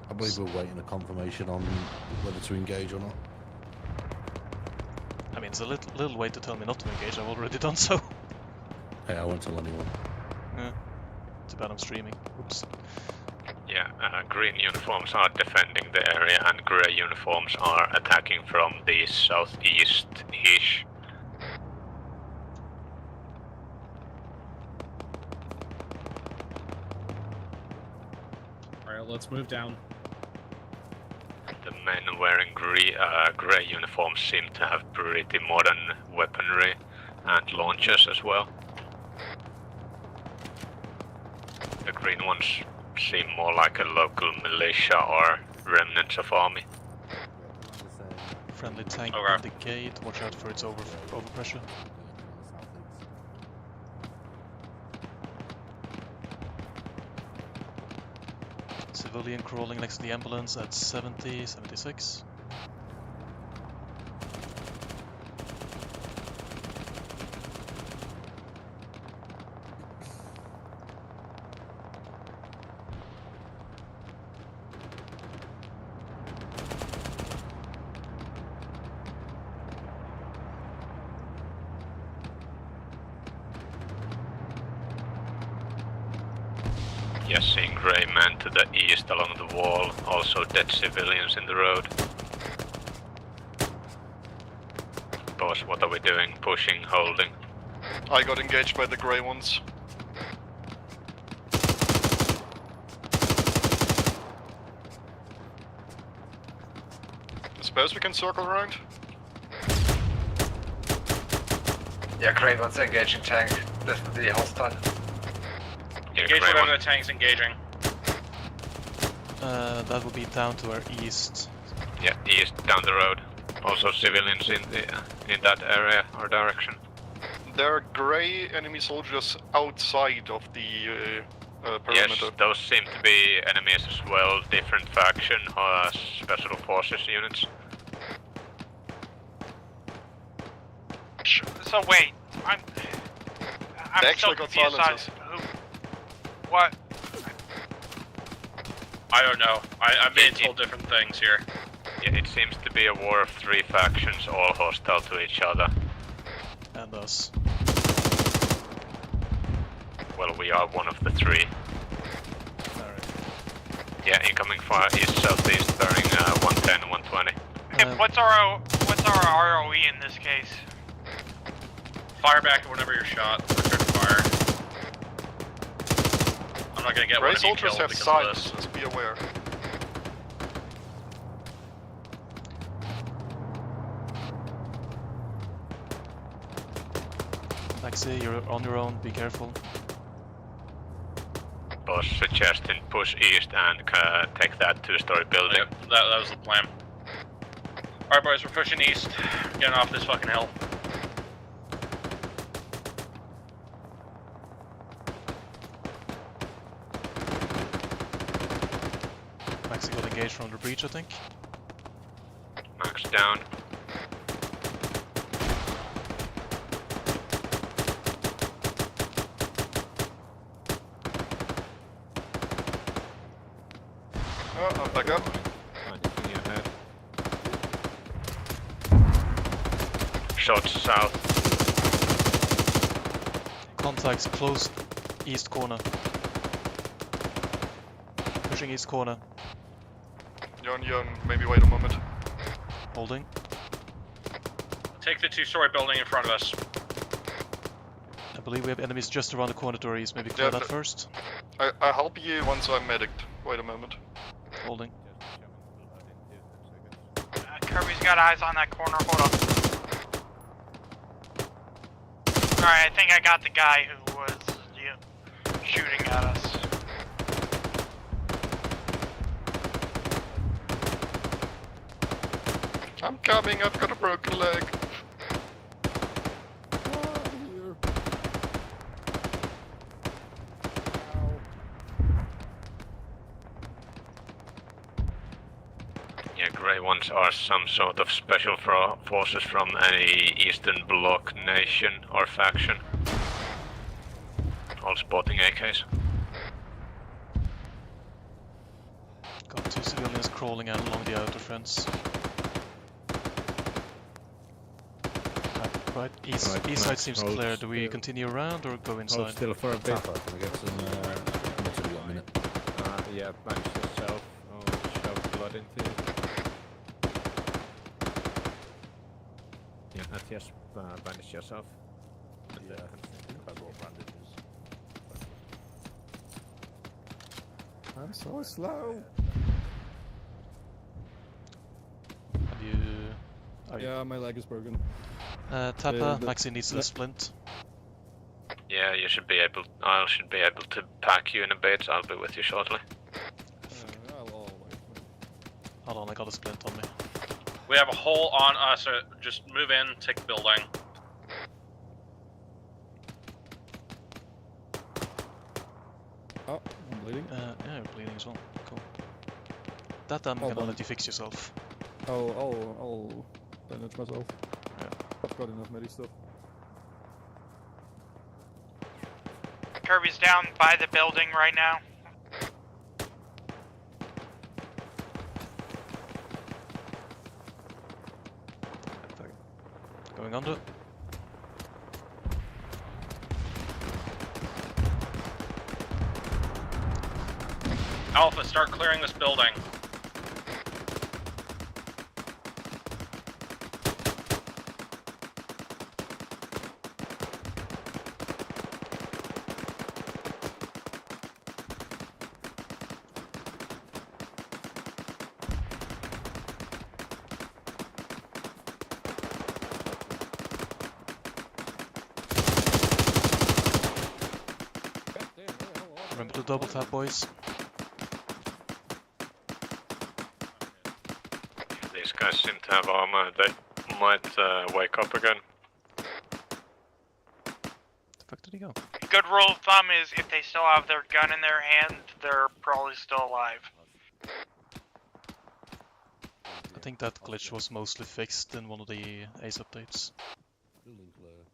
I believe we're waiting a confirmation on whether to engage or not. I mean, it's a little way to tell me not to engage. I've already done so. Hey, I won't tell anyone. Yeah. Too bad I'm streaming. Oops. Yeah, green uniforms are defending the area and grey uniforms are attacking from the southeast-ish. Alright, let's move down. The men wearing grey uniforms seem to have pretty modern weaponry and launchers as well. The green ones seem more like a local militia or remnants of army. Friendly tank on the gate. Watch out for its overpressure. Civilian crawling next to the ambulance at 70, 76. Yes, seeing grey men to the east along the wall, also dead civilians in the road. Boss, what are we doing? Pushing, holding? I got engaged by the grey ones. I suppose we can circle around? Yeah, grey ones engaging tank. Definitely hostile. Engage whatever the tank's engaging. That would be down to our east. Yeah, east, down the road. Also civilians in that area or direction. There are grey enemy soldiers outside of the perimeter. Yes, those seem to be enemies as well, different faction or special forces units. So wait, I'm They actually still got confused on silencers. what? I don't know. I'm being told different things here. Yeah, it seems to be a war of three factions, all hostile to each other. And us. Well, we are one of the three. Alright. Yeah, incoming fire east southeast bearing 110, 120. Okay, what's our ROE in this case? Fire back whenever you're shot. Return to fire. I'm not gonna get Grey one of you soldiers killed have because sights, of this. be aware. Maxi, you're on your own, be careful. Boss suggesting push east and take that two-story building. Yep, that was the plan. Alright boys, we're pushing east. Getting off this fucking hill. Maxi got engaged from the breach, I think. Max down. Oh, I'm back up. Shots south. Contacts close east corner. Pushing east corner. Yon, maybe wait a moment. Holding. Take the two-story building in front of us. I believe we have enemies just around the corner to our east. Maybe clear that first. I help you once I'm medicked. Wait a moment. Holding. Kirby's got eyes on that corner. Hold up. Alright, I think I got the guy who was shooting at us. I'm coming, I've got a broken leg. grey ones are some sort of special forces from any Eastern Bloc nation or faction. All sporting AKs. Got 2 civilians crawling out along the outer fence. Right, east side seems clear. Do we continue around or go inside? Hold still for a bit. Can we get some material in a minute? Yeah, banish yourself. I'll shove blood into you. Yeah, Matthias, banish yourself. And Yeah, I brought bandages. I'm so slow. Have you... Oh, Yeah, my leg is broken. Tappa, Maxi needs a splint. Yeah, you should be able. I should be able to pack you in a bit. I'll be with you shortly. Hold on, I got a splint on me. We have a hole on us, so just move in, take the building. Oh, I'm bleeding. Yeah, you're bleeding as well. Cool. That I'm gonna let you fix yourself. I'll bandage myself. Yeah. I've got enough medi stuff. Kirby's down by the building right now. Going under. Alpha, start clearing this building. Remember to double tap, boys. These guys seem to have armor. They might wake up again. The fuck did he go? Good rule of thumb is if they still have their gun in their hand, they're probably still alive. I think that glitch was mostly fixed in one of the ACE updates. Building clear.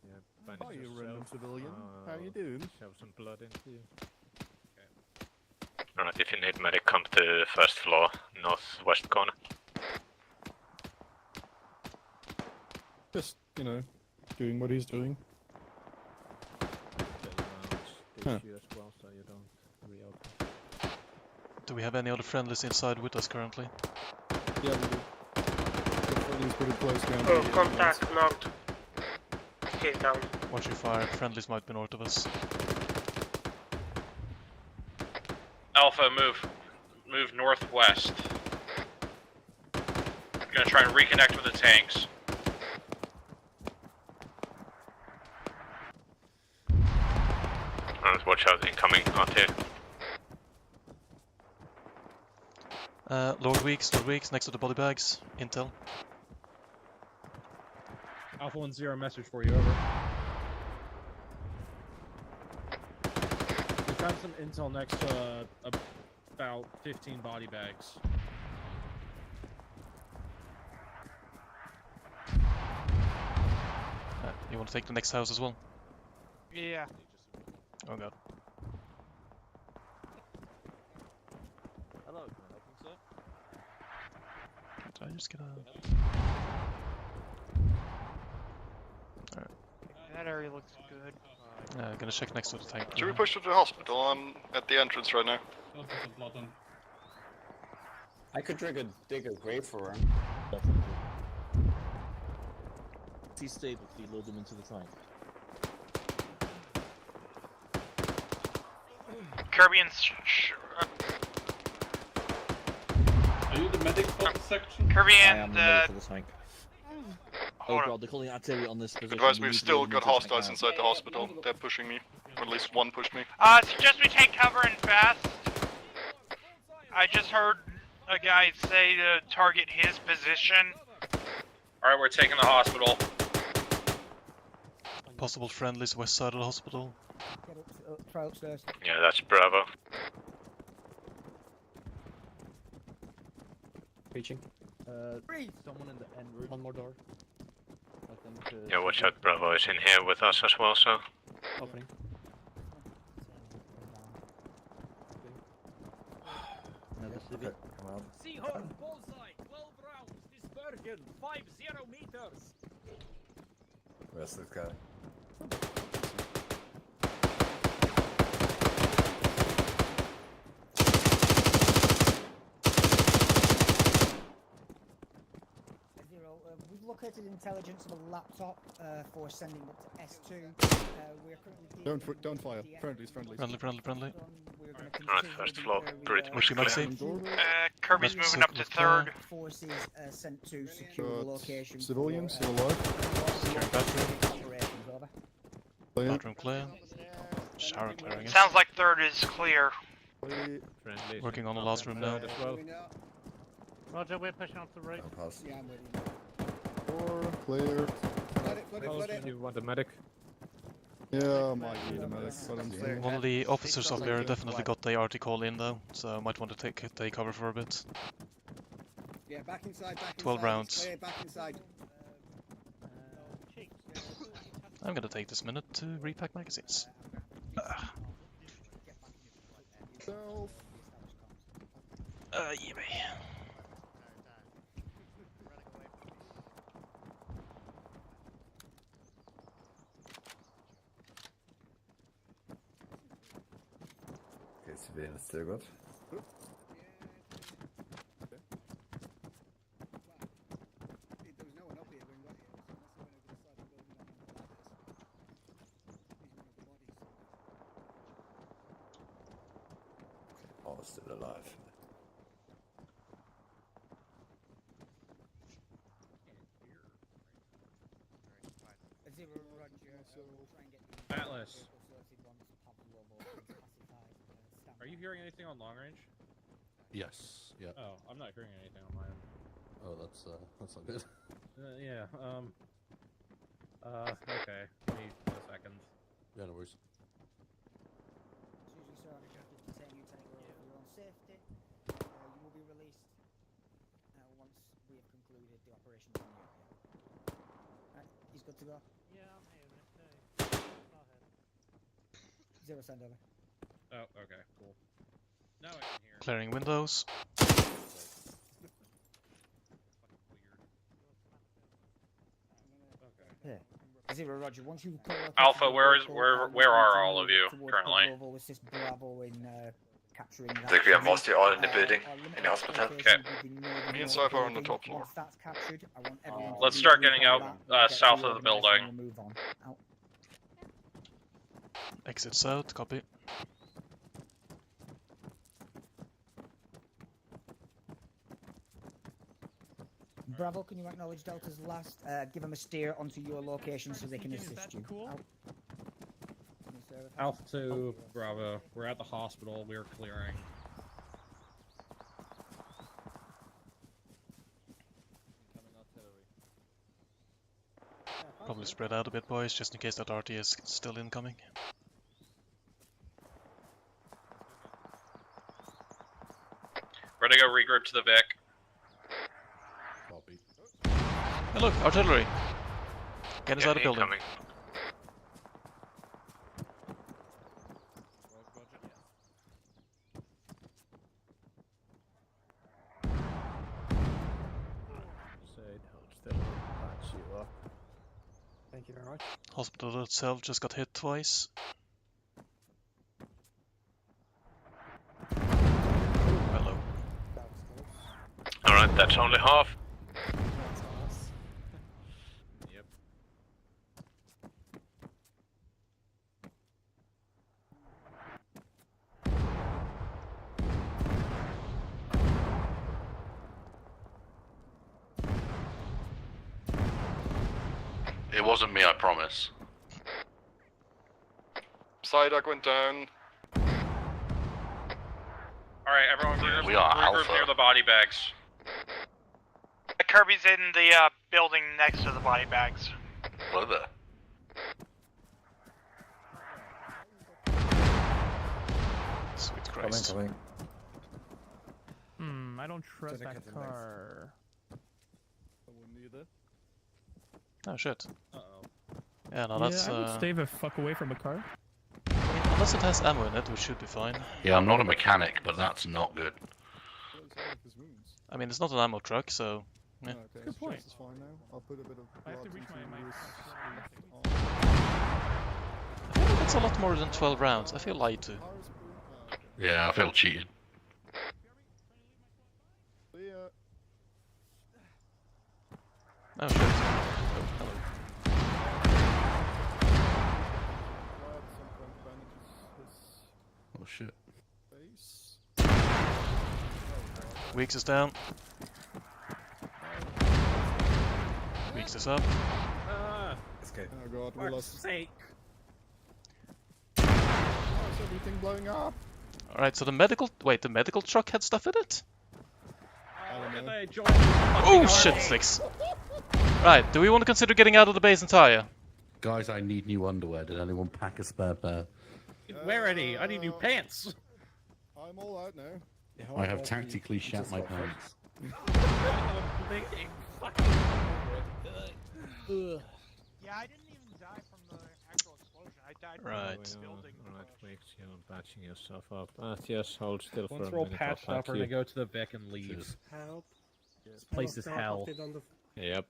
Yeah, Hi, you random civilian. How you doing? Shove some blood into you. Alright, if you need medic, come to first floor, northwest corner. Just, you know, doing what he's doing. Huh. You as well, so you don't reopen. Do we have any other friendlies inside with us currently? Yeah, we do. The friendly's pretty close down. Oh, contact knocked. He's down. Watch your fire, friendlies might be north of us. Alpha, move northwest. Gonna try and reconnect with the tanks. Alright, watch out, incoming out here. Lord Weeks, next to the body bags. Intel. Alpha 1-0, message for you, over. We found some intel next to about 15 body bags. You want to take the next house as well? Yeah. Oh god. Hello, can I help you, sir? Did I just get a... Alright. That area looks good. Gonna check next to the tank. Should we push to the hospital? I'm at the entrance right now. I could dig a grave for him. If he's stable, can you load them into the tank? Kirby and Are you the medic for the section? Kirby I and am the medic for the tank. Hold Oh god, they're calling artillery on this position. Advise We we've need to still load them got into the tank hostiles now. inside the hospital. They're pushing me. Or at least one pushed me. Suggest we take cover and fast. I just heard a guy say to target his position. Alright, we're taking the hospital. Possible friendlies west side of the hospital. Try upstairs. Yeah, that's Bravo. Reaching. Someone in the end room. One more door. I think, Yeah, watch out, Bravo is in here with us as well, so. Opening. Another civil. Come out. Seahorn, bullseye, 12 rounds, dispersion, 50 meters. Where's this guy? Zero, we've located intelligence of a laptop for sending it to S2. We're currently Don't fire. Friendlies. Friendly. Alright, first floor, pretty much clear. Kirby's moving up to third. Forces sent to secure the location. Civilians still alive. Securing bathroom. Bathroom clear. Shower clearing. Sounds like third is clear. Working on the last room now. Roger, we're pushing up the right. Yeah, I'm Door clear. You want a medic? Yeah, I might need a medic. But I'm One of the officers up here definitely got the RT call in though, so I might want to take cover for a bit. Yeah, back inside, 12 rounds. Clear, back inside. I'm gonna take this minute to repack magazines. Yeah, mate. Okay, civilian is still good. All still alive. Atlas. Are you hearing anything on long range? Yes. Yeah. Oh, I'm not hearing anything on my end. Oh, that's not good. Yeah. Okay. Give me a second. Yeah, no worries. Safety. You will be released once we have concluded the operation on you. Right, he's good to go. Yeah, I'm here. Go ahead. Zero send over. Oh, okay, cool. Now I can hear. Clearing windows. Yeah. Zero, Roger. Once you call Alpha, where are all of you currently? Assist Bravo in capturing that. I think we are mostly all in the building, in the hospital. Okay. Me and Cypher are on the top floor. Once that's captured, I want everyone to Let's start move getting on out that, south get of the building. and move on. Out. Exit south, copy. Bravo, can you acknowledge Delta's last? Give them a steer onto your location so they can assist you. Out. Alpha 2, Bravo. We're at the hospital. We're clearing. Probably spread out a bit, boys, just in case that RT is still incoming. Ready to go regroup to the Vic. Copy. Hey look, artillery! Get inside the building. Incoming. Thank you very much. Hospital itself just got hit twice. Hello. Alright, that's only half. Yep. It wasn't me, I promise. Psyduck went down. Alright, everyone We are regroup Alpha. near the body bags. Kirby's in the building next to the body bags. What are they? Sweet Christ. Coming. I don't trust that car. you there. Oh shit. Uh-oh. Yeah, no, Yeah, that's I would stay the fuck away from a car. Unless it has ammo in it, we should be fine. Yeah, I'm not a mechanic, but that's not good. I mean, it's not an ammo truck, so... Yeah. Okay, Good point. Is fine now. I'll put a bit of I have to blood reach my into mic. this I feel like it's a lot more than 12 rounds. I feel lied to. Yeah, I feel cheated. Oh shit. Oh, hello. Oh shit. Weeks is down. Weeks is up. Okay. Oh god, we lost. Sake. Oh, is everything blowing up? Alright, so the medical... Wait, the medical truck had stuff in it? Oh shit, sticks. Right, do we want to consider getting out of the base entire? Guys, I need new underwear. Did anyone pack a spare pair? Wear any? I need new pants. I'm all out now. I have tactically shat my pants. Yeah, I didn't even die from the actual explosion. I died from Right. the building. Right, Weeks, you're patching yourself up. Yes, hold still Once for we're a all minute. patched I'll up, pack we're you. gonna go to the Vic and leave. Help. This place is hell. Yep.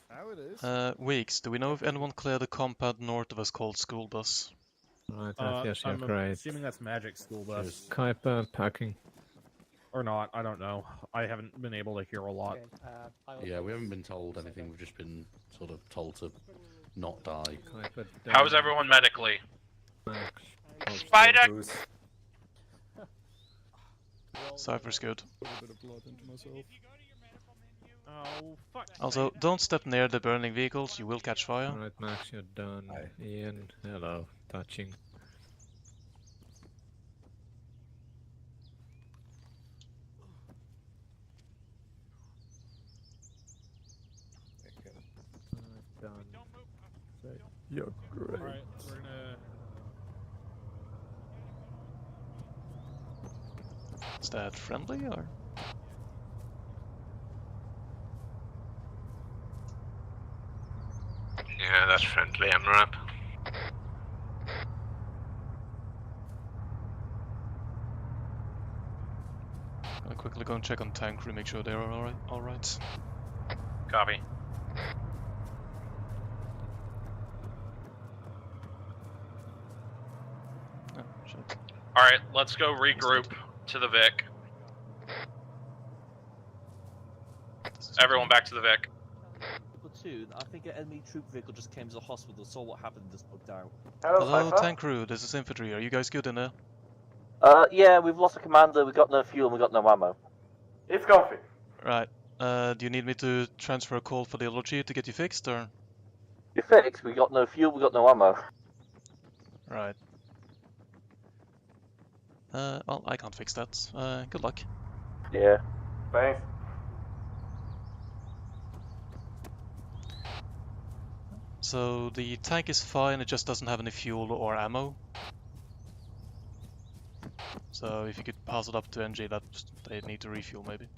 How it is? Weeks, do we know if anyone cleared the compound north of us called School Bus? Right, yes, you're I'm great. assuming that's Magic School Bus. Kuiper packing. Or not, I don't know. I haven't been able to hear a lot. Yeah, we haven't been told anything. We've just been sort of told to not die. How's everyone medically? Spider! Cypher's good. Put a bit of blood into myself. Oh, fuck. Also, don't step near the burning vehicles, you will catch fire. Alright, Max, you're done. Ian, hello. Touching. Done. You're great. Alright, we're gonna... Is that friendly, or...? Yeah, that's friendly, MRAP. I'll quickly go and check on tank crew, make sure they're alright. Copy. Oh, shit. Alright, let's go regroup to the Vic. Everyone back to the Vic. Platoon, I think an enemy troop vehicle just came to the hospital, saw what happened and just booked out. Hello, tank crew, this is infantry, are you guys good in there? Yeah, we've lost a commander, we've got no fuel, and we've got no ammo. It's comfy. Right, do you need me to transfer a call for the LRG to get you fixed, or...? You're fixed, we got no fuel, we got no ammo. Right. Well, I can't fix that. Good luck. Yeah. Thanks. So, the tank is fine, it just doesn't have any fuel or ammo. So, if you could pass it up to NG, that they need to refuel, maybe.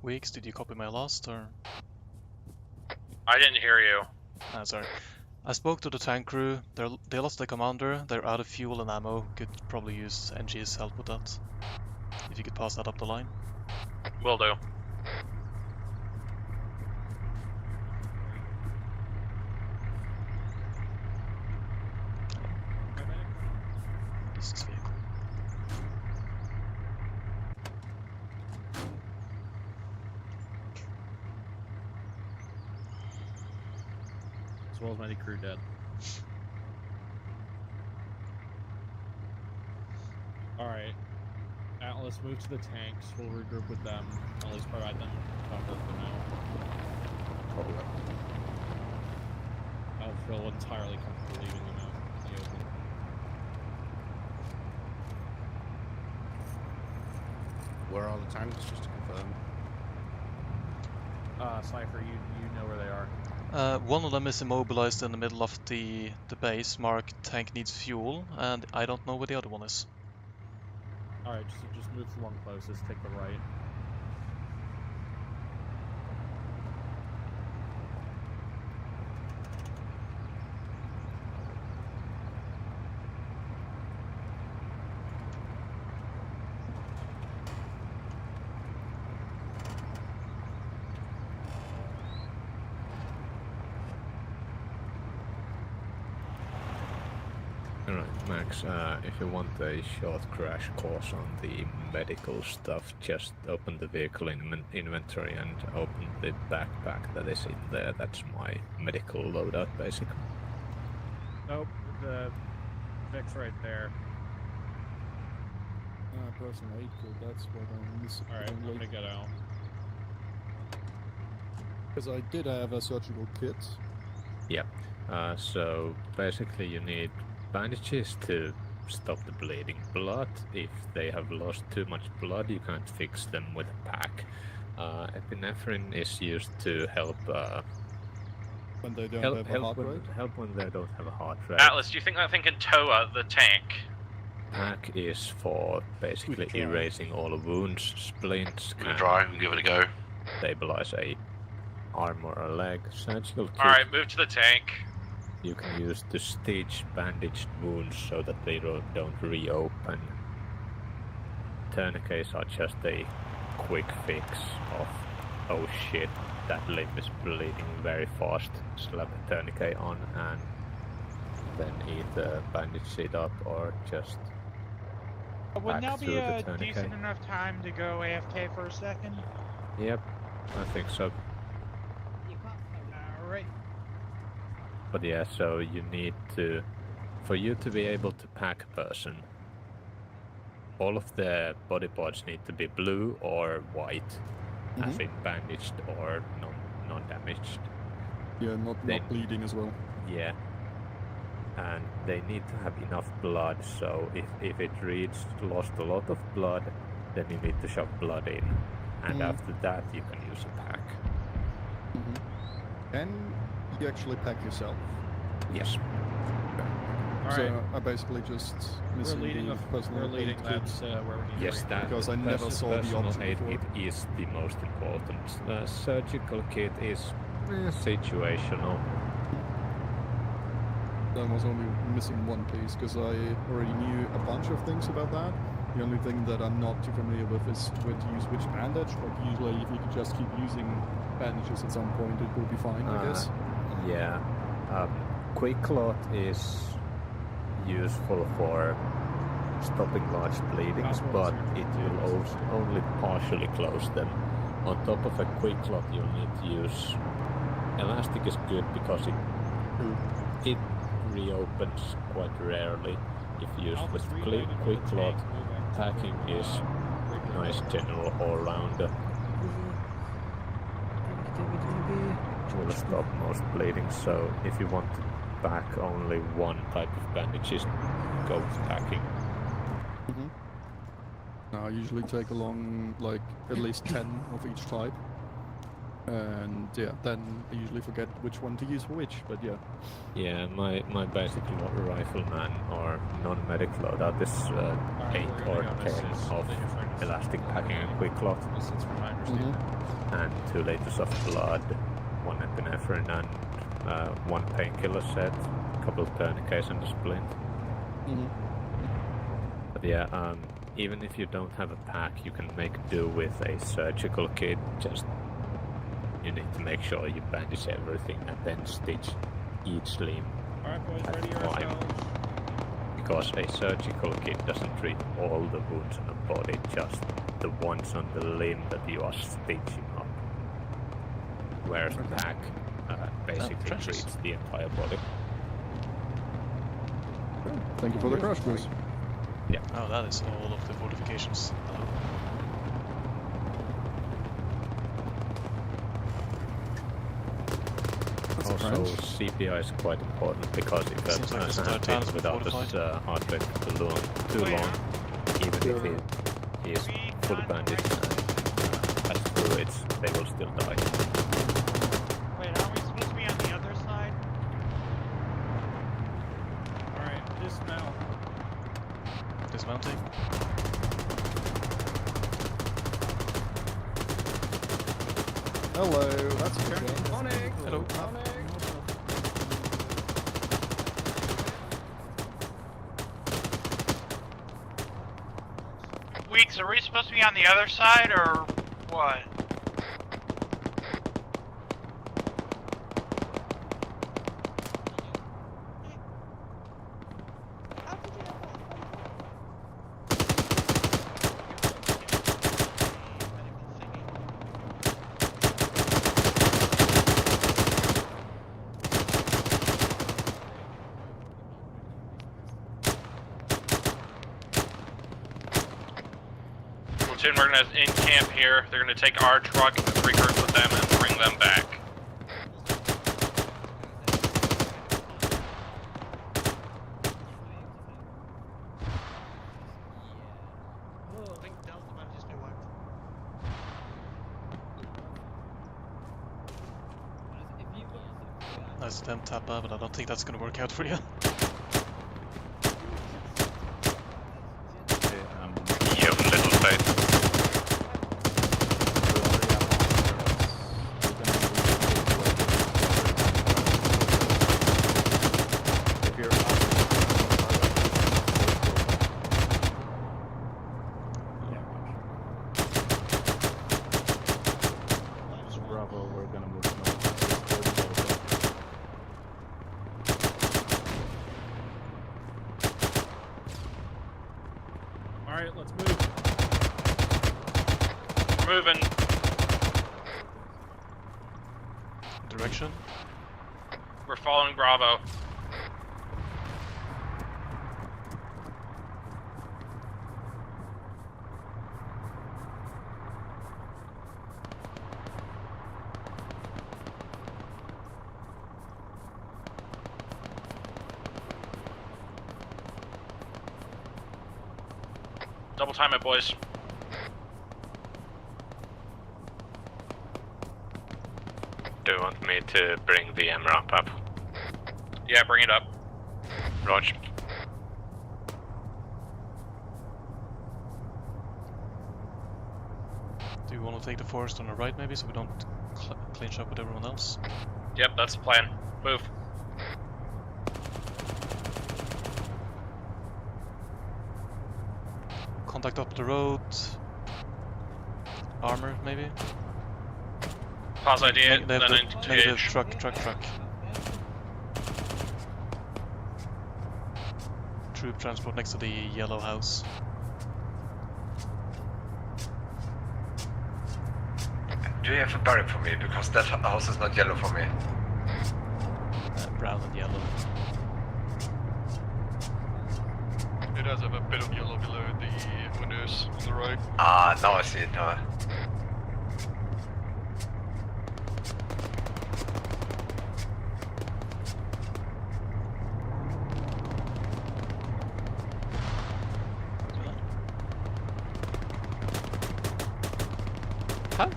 Weeks, did you copy my last, or...? I didn't hear you. Ah, sorry. I spoke to the tank crew, they lost their commander, they're out of fuel and ammo, could probably use NG's help with that. If you could pass that up the line. Will do. This is vehicle. As well as many crew dead. Alright. let's move to the tanks. We'll regroup with them. At least provide them cover for now. I don't feel entirely comfortable leaving them out in the open. Where are the tanks, just to confirm? Cypher, you know where they are. One of them is immobilized in the middle of the base, marked tank needs fuel, and I don't know where the other one is. Alright, just move to the one closest, take the right. Alright, Max, if you want a short crash course on the medical stuff, just open the vehicle inventory and open the backpack that is in there. That's my medical loadout, basically. Nope, the Vic's right there. Personal aid kit, that's what I'm missing. Alright, I'm gonna get out. Because I did have a surgical kit. Yep. So basically you need bandages to stop the bleeding. Blood, if they have lost too much blood, you can't fix them with a pack. Epinephrine is used to help when they don't have a heart rate? Help when they don't have a heart rate. Atlas, do you think that thing can tow out the tank? Pack is for basically erasing all the wounds, splints, Give it a try, we'll give it a go. Stabilize a arm or a leg. Surgical kit. Alright, move to the tank. You can use to stitch bandaged wounds so that they don't reopen. Tourniquets are just a quick fix of, oh shit, that limb is bleeding very fast. Slap a tourniquet on and then either bandage it up or just Would now back be through the a tourniquet. decent enough time to go AFK for a second? Yep, I think so. Alright. But yeah, so you need to, for you to be able to pack a person, all of the body parts need to be blue or white, as in bandaged or non-damaged. Yeah, not bleeding as well. Yeah. And they need to have enough blood, so if it reads lost a lot of blood, then you need to shove blood in. And after that you can use a pack. Can you actually pack yourself? Yes. So I basically just missing the personal aid kit. Where we need Yes, to that because I never saw the personal option aid before. kit is the most important. The surgical kit is situational. I was only missing one piece because I already knew a bunch of things about that. The only thing that I'm not too familiar with is where to use which bandage, but usually if you could just keep using bandages at some point it will be fine, I guess. Yeah. Quick clot is useful for stopping large bleedings, but it will only partially close them. On top of a quick clot you'll need to use... Elastic is good because it reopens quite rarely if used with quick clot. Packing is nice general all-rounder. Will stop most bleeding, so if you want to pack only one type of bandages, go with packing. I usually take along like at least 10 of each type. And yeah, then I usually forget which one to use for which, but yeah. Yeah, my basic rifleman or non-medic loadout is 8 or 10 of elastic packing and quick clot. And 2 liters of blood, 1 epinephrine and 1 painkiller set, a couple of tourniquets and a splint. But yeah, even if you don't have a pack, you can make do with a surgical kit. Just you need to make sure you bandage everything and then stitch each limb at a time. Because a surgical kit doesn't treat all the wounds on the body, just the ones on the limb that you are stitching up. Whereas the pack basically treats the entire body. Thank you for the crash course. Yeah. Oh, that is all of the fortifications. Also, CPI is quite important because if a Seems like this person entire has town been is without his fortified. heart rate for too long, even if he is fully bandaged and has fluids, they will still die. Wait, aren't we supposed to be on the other side? Alright, dismount. Dismounting. Hello, that's a good job. Morning. Hello. Weeks, are we supposed to be on the other side or what? Platoon, we're gonna in camp here. They're gonna take our truck, regroup with them, and bring them back. I think Delta might have just been wiped. Nice attempt, Tappa, but I don't think that's gonna work out for you. You have little faith. Bravo, we're gonna move north. Alright, let's move. We're moving. Direction? We're following Bravo. Double time it, boys. Do you want me to bring the M-ramp up? Yeah, bring it up. Roger. Do you want to take the forest on the right maybe so we don't clinch up with everyone else? Yep, that's the plan. Move. Contact up the road. Armor maybe? Pause idea, then Negative engage. truck. Troop transport next to the yellow house. Do you have a barrack for me? Because that house is not yellow for me. Brown and yellow. It does have a bit of yellow below the windows on the right. Ah, now I see it now. Huh?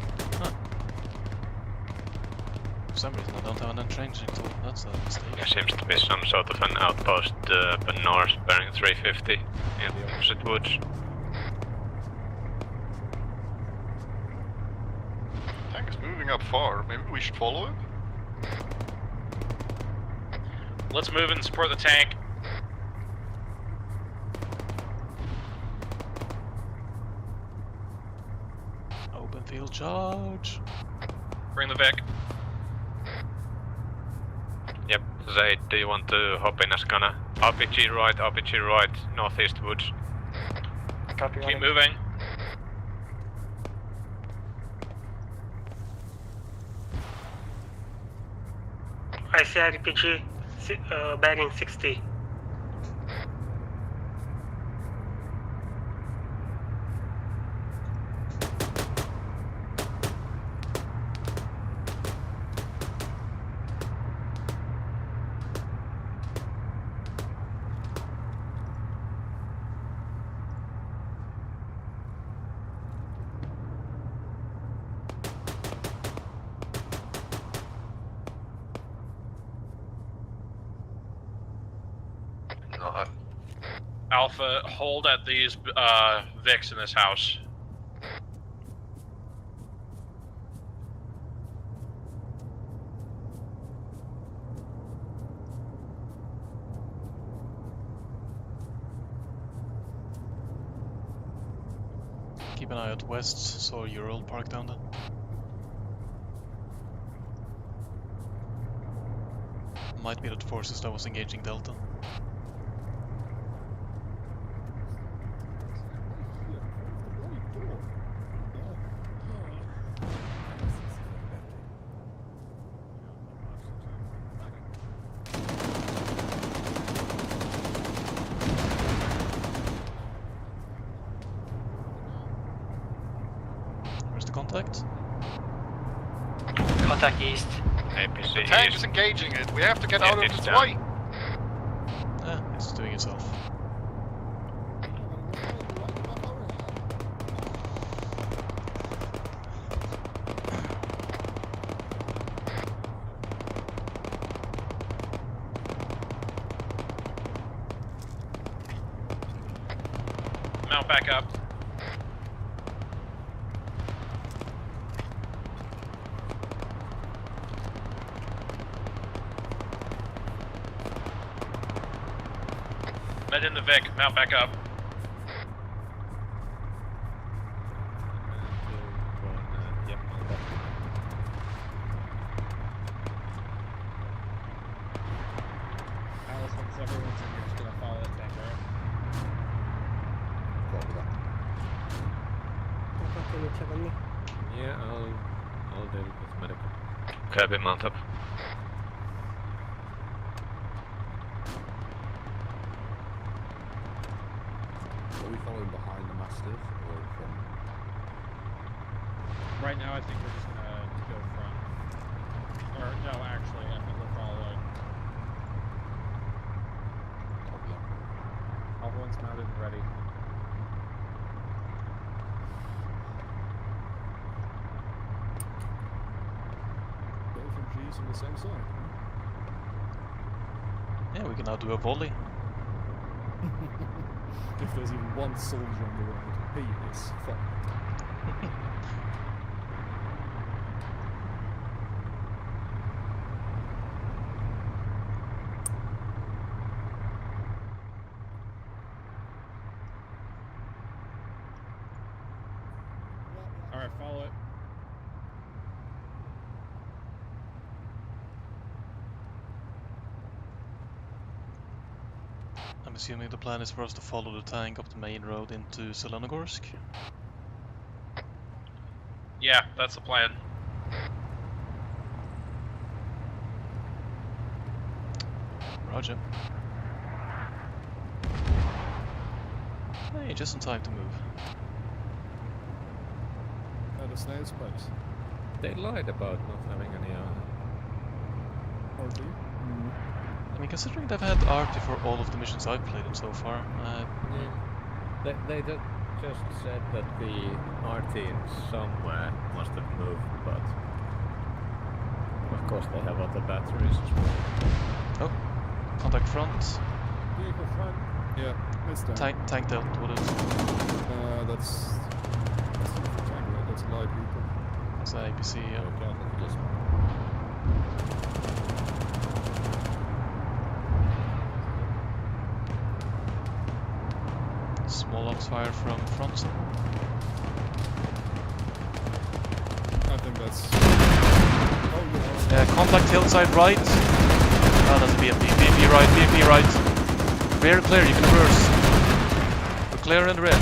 For some reason I don't have an unchanging tool. That's a mistake. There seems to be some sort of an outpost up north bearing 350 in the opposite woods. Tank is moving up far. Maybe we should follow him? Let's move and support the tank. Open field charge. Bring the Vic. Yep, Zay, do you want to hop in as gunner? RPG right, northeast woods. Copy. Keep moving. I see RPG, bearing 60. not. Alpha, hold at these Vics in this house. Keep an eye out west, so your old park down there. Might be that forces that was engaging Delta. Where's the contact? Contact east. APC The tank is engaging it. We have to get out of its way. Yeah, it's doing itself. Mount back up. Med in the Vic, mount back up. Alice, once everyone's in, you're just gonna follow that tank, right? Yeah, I'll deal with medical. Copy, mount up. Are we following behind the Mastiff or from? Right now, I think we're just gonna go front. Or, no, actually, I think we're following. Everyone's mounted and ready. Both MGs on the same side. Yeah, we can now do a volley. If there's even one soldier on the road, he is fucked. Alright, follow it. I'm assuming the plan is for us to follow the tank up the main road into Zelenogorsk. Yeah, that's the plan. Roger. Hey, just in time to move. At a snail's pace. They lied about not having any RT? I mean, considering they've had RT for all of the missions I've played in so far, They just said that the RT in somewhere must have moved, but of course they have other batteries as well. Oh, contact front. Vehicle front. Yeah, it's down. Tank dealt with it. That's a different tank, right? That's a light vehicle. It's an APC, yeah. Small arms fire from front. I think that's... Contact hillside right. Oh, that's BMP. BMP right, BMP right. Rear clear, you can reverse. We're clear in the rear.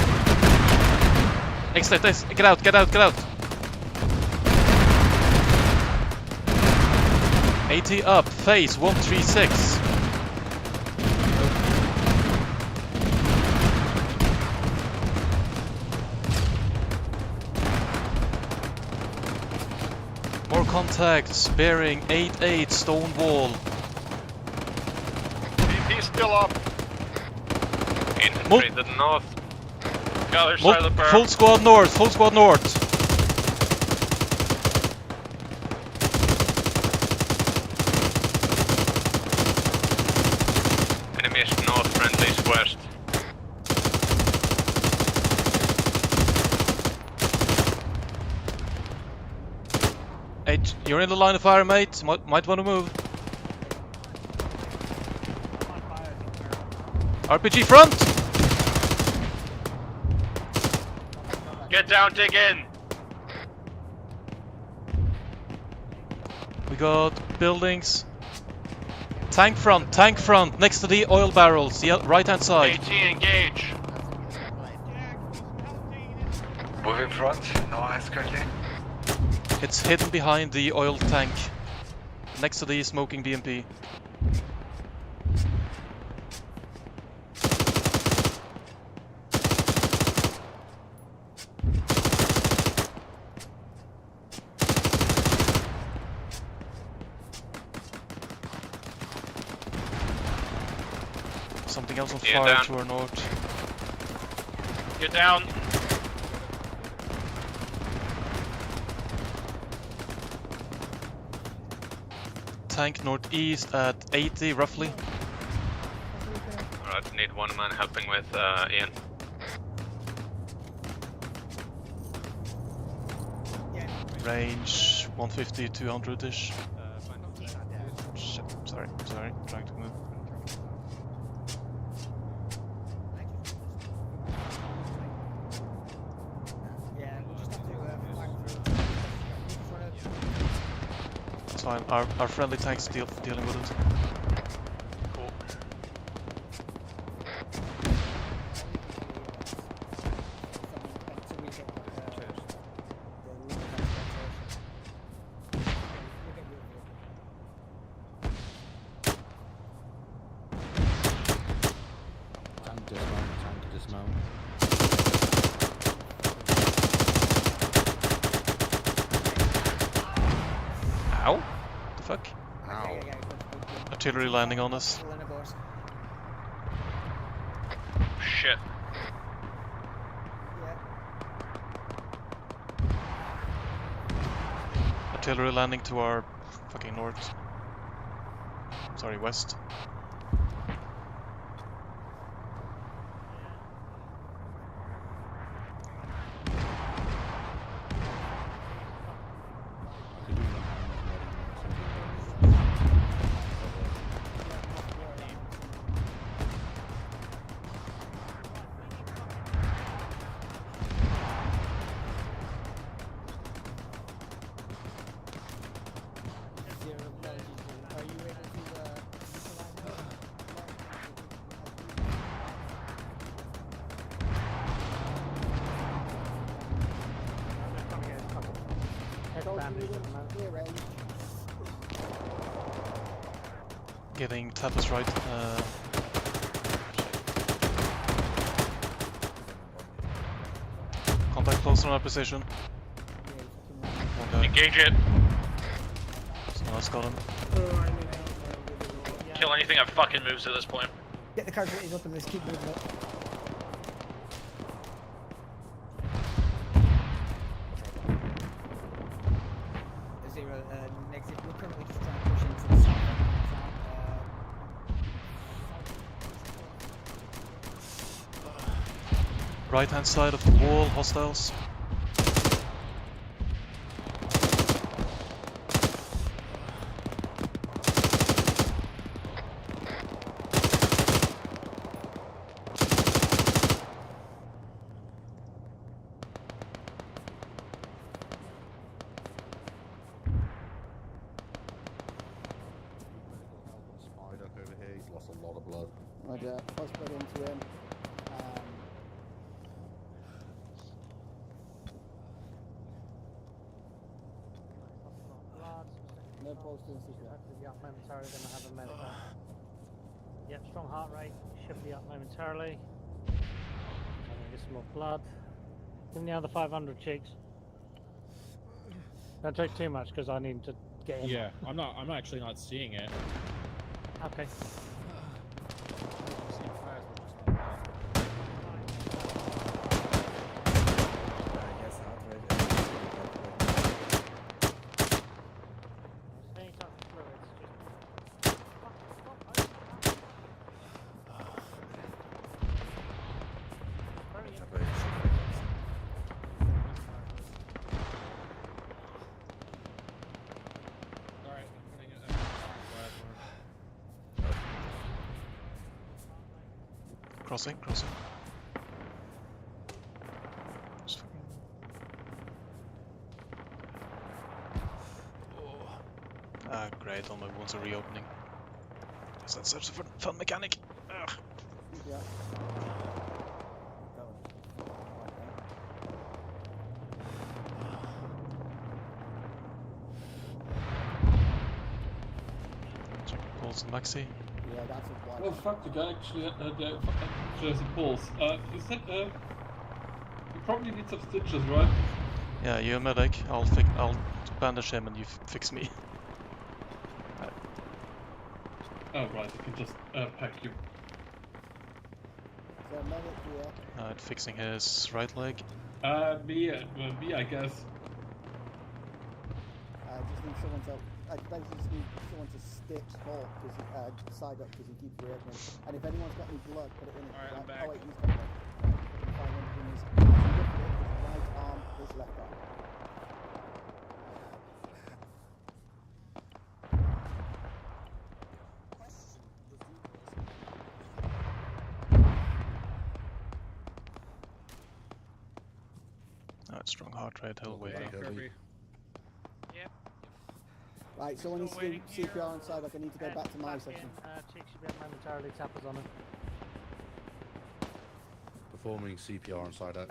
Exit, get out, get out, get out. AT up, phase 136. More contacts, bearing 8-8 stone wall. VP still up. Infantry to the north. The other side of the berm. Full squad north, full squad north. Enemies north, friendlies west. Hey, you're in the line of fire, mate. Might want to move. RPG front! Get down, dig in! We got buildings. Tank front, next to the oil barrels, yeah, right hand side. AT engage. Moving front, no eyes currently. It's hidden behind the oil tank, next to the smoking BMP. Something else on fire down. to our north. Get down. Tank northeast at 80 roughly. Alright, need one man helping with Ian. Range 150, 200-ish. Shit, sorry, trying to move. Yeah, we'll just have to flank through. It's fine, our friendly tank's dealing with it. Cool. Tank dismount. Ow? The fuck? Ow. Artillery landing on us. Shit. Artillery landing to our fucking north. Sorry, west. Getting Tapas right. Contact closer on our position. Engage it. Someone else got him. Kill anything that fucking moves at this point. Get the calculators up and let's keep moving up. Zero, negative. We're currently just trying to push into the south. Right hand side of the wall, hostiles. Spider over here, he's lost a lot of blood. Roger, first blood into him. No posting secret. Hopefully be up momentarily, then I have a medic. Yep, strong heart rate, should be up momentarily. Having just more blood. Give me the other 500 cheeks. Don't take too much because I need to get in. Yeah, I'm actually not seeing it. Okay. Crossing, crossing. Ah, great, all my wounds are reopening. Guess that's such a fun mechanic. Ugh. Yeah. Check pulse and maxi. Yeah, that's a wide. Oh fuck, the guy actually has a pulse. You said you probably need some stitches, right? Yeah, you're a medic. I'll bandage him and you fix me. Oh right, I can just pack you. So medic here. Alright, fixing his right leg. Me, I guess. I just need someone to. I basically just need someone to stick Hawk because side up because he keeps reopening. And if anyone's got any blood, put it in it. Alright, I'm back. Oh wait, he's got blood. Right, put 500 in his. If you look at it, his right arm, his left arm. Alright, strong heart rate, he'll wait up. Right, so when you do CPR on side, I need to go back to my section. Chick should be up momentarily, tappers on him. Performing CPR on side out.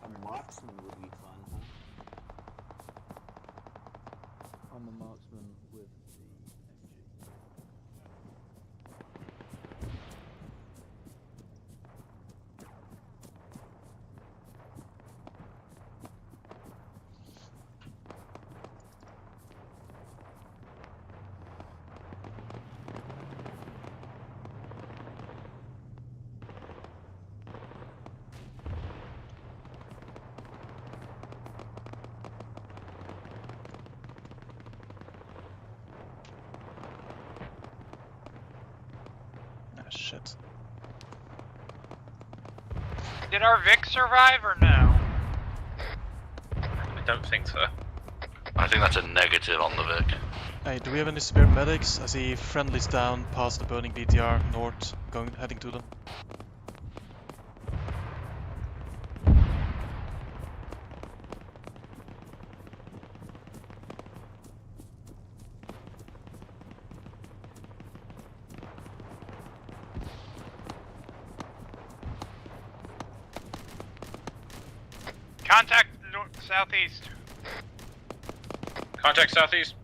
A marksman would be fun, huh? I'm a marksman with the MG. Shit. Did our Vic survive or no? I don't think so. I think that's a negative on the Vic. Hey, do we have any spare medics? I see friendlies down past the burning BTR north, heading to them. Contact southeast. Contact southeast.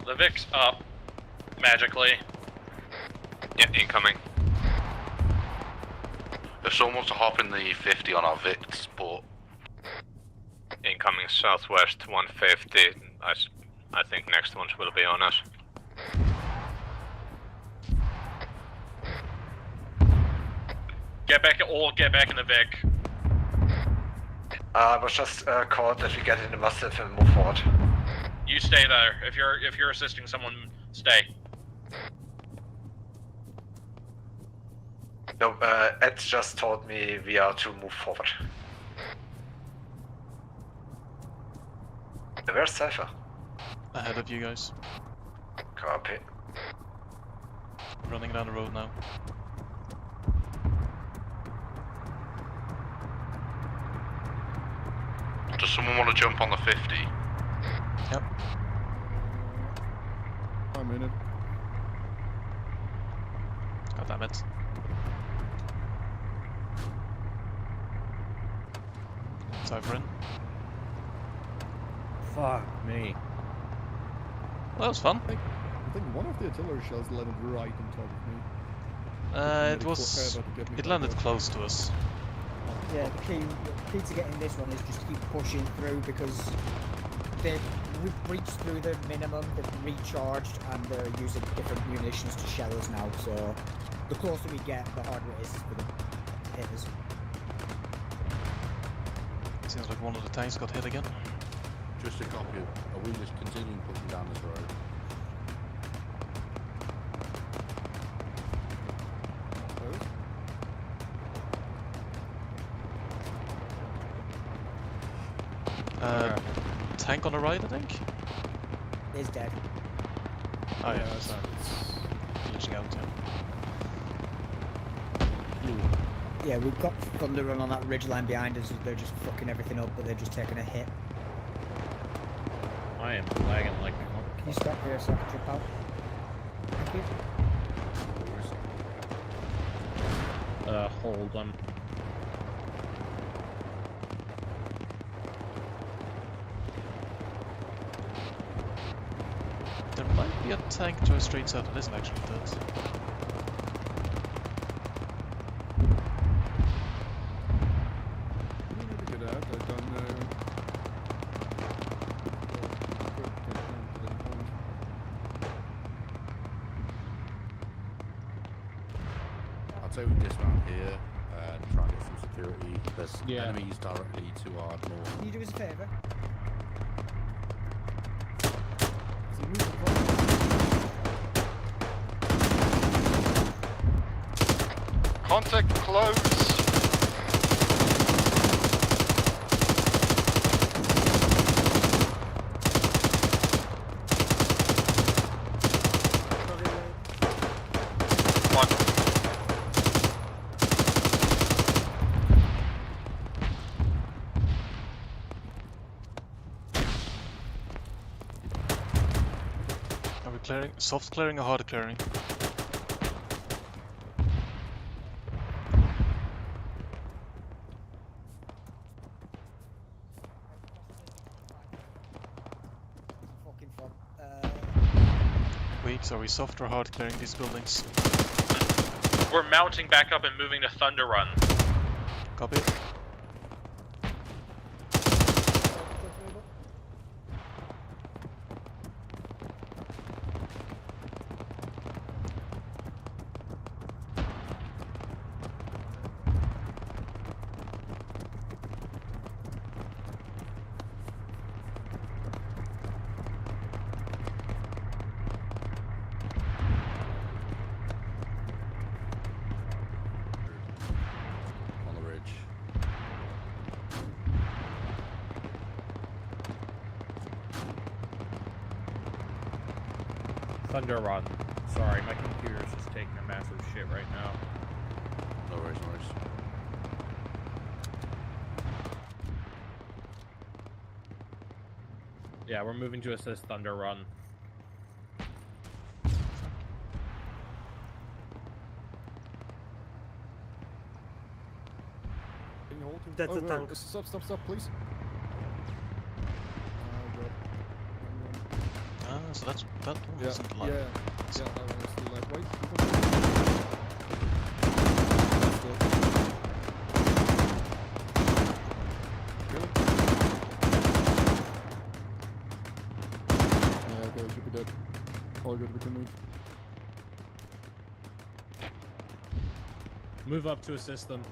The Vic's up, magically. Yeah, incoming. If someone wants to hop in the 50 on our Vic support. Incoming southwest 150. I think next ones will be on us. Get back in the Vic. I was just called that we get in the massive and move forward. You stay there. If you're assisting someone, stay. No, Ed just told me we are to move forward. Where's Cypher? Ahead of you guys. Copy. Running down the road now. Does someone want to jump on the 50? Yep. I'm in it. God damn it. Cypher in. Fuck me. Well, that was fun. I think one of the artillery shells landed right on top of me. It landed close to us. Yeah, the key to getting this one is just keep pushing through because they've reached through the minimum, they've recharged, and they're using different munitions to shell us now. So the closer we get, the harder it is for the hitters. Seems like one of the tanks got hit again. Just a copy. Are we just continuing pushing down this road? Tank on the right, I think? Is dead. Oh yeah, it's glitching out, Yeah, we've got Thunder Run on that ridgeline behind us. They're just fucking everything up, but they're just taking a hit. I am lagging like. Can you stop here so I can jump out? Thank you. Hold on. There might be a tank to a straight south. It isn't actually dead. I'd say we dismount here and try and get some security. There's enemies directly to our north. Can you do us a favour? Contact close! Are we clearing? Soft clearing or hard clearing? Fucking fun. Weeks, are we soft or hard clearing these buildings? We're mounting back up and moving to Thunder Run. Copy. On the ridge. Thunder Run. Sorry, my computer's just taking a massive shit right now. No worries, no worries. Yeah, we're moving to assist Thunder Run. That's a tank. Stop, please. Ah, so that one wasn't live. Yeah, that one was still live. Wait, yeah, okay, should be dead. All good, we can move. Move up to assist them.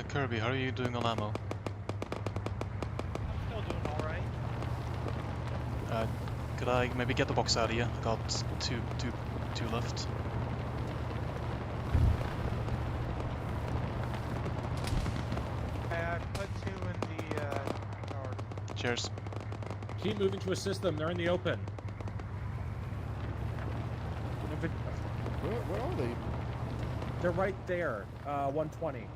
Kirby, how are you doing on ammo? I'm still doing alright. Could I maybe get the box out of you? I got two left. Put 2 in the yard. Cheers. Keep moving to assist them. They're in the open. Where are they? They're right there. 120.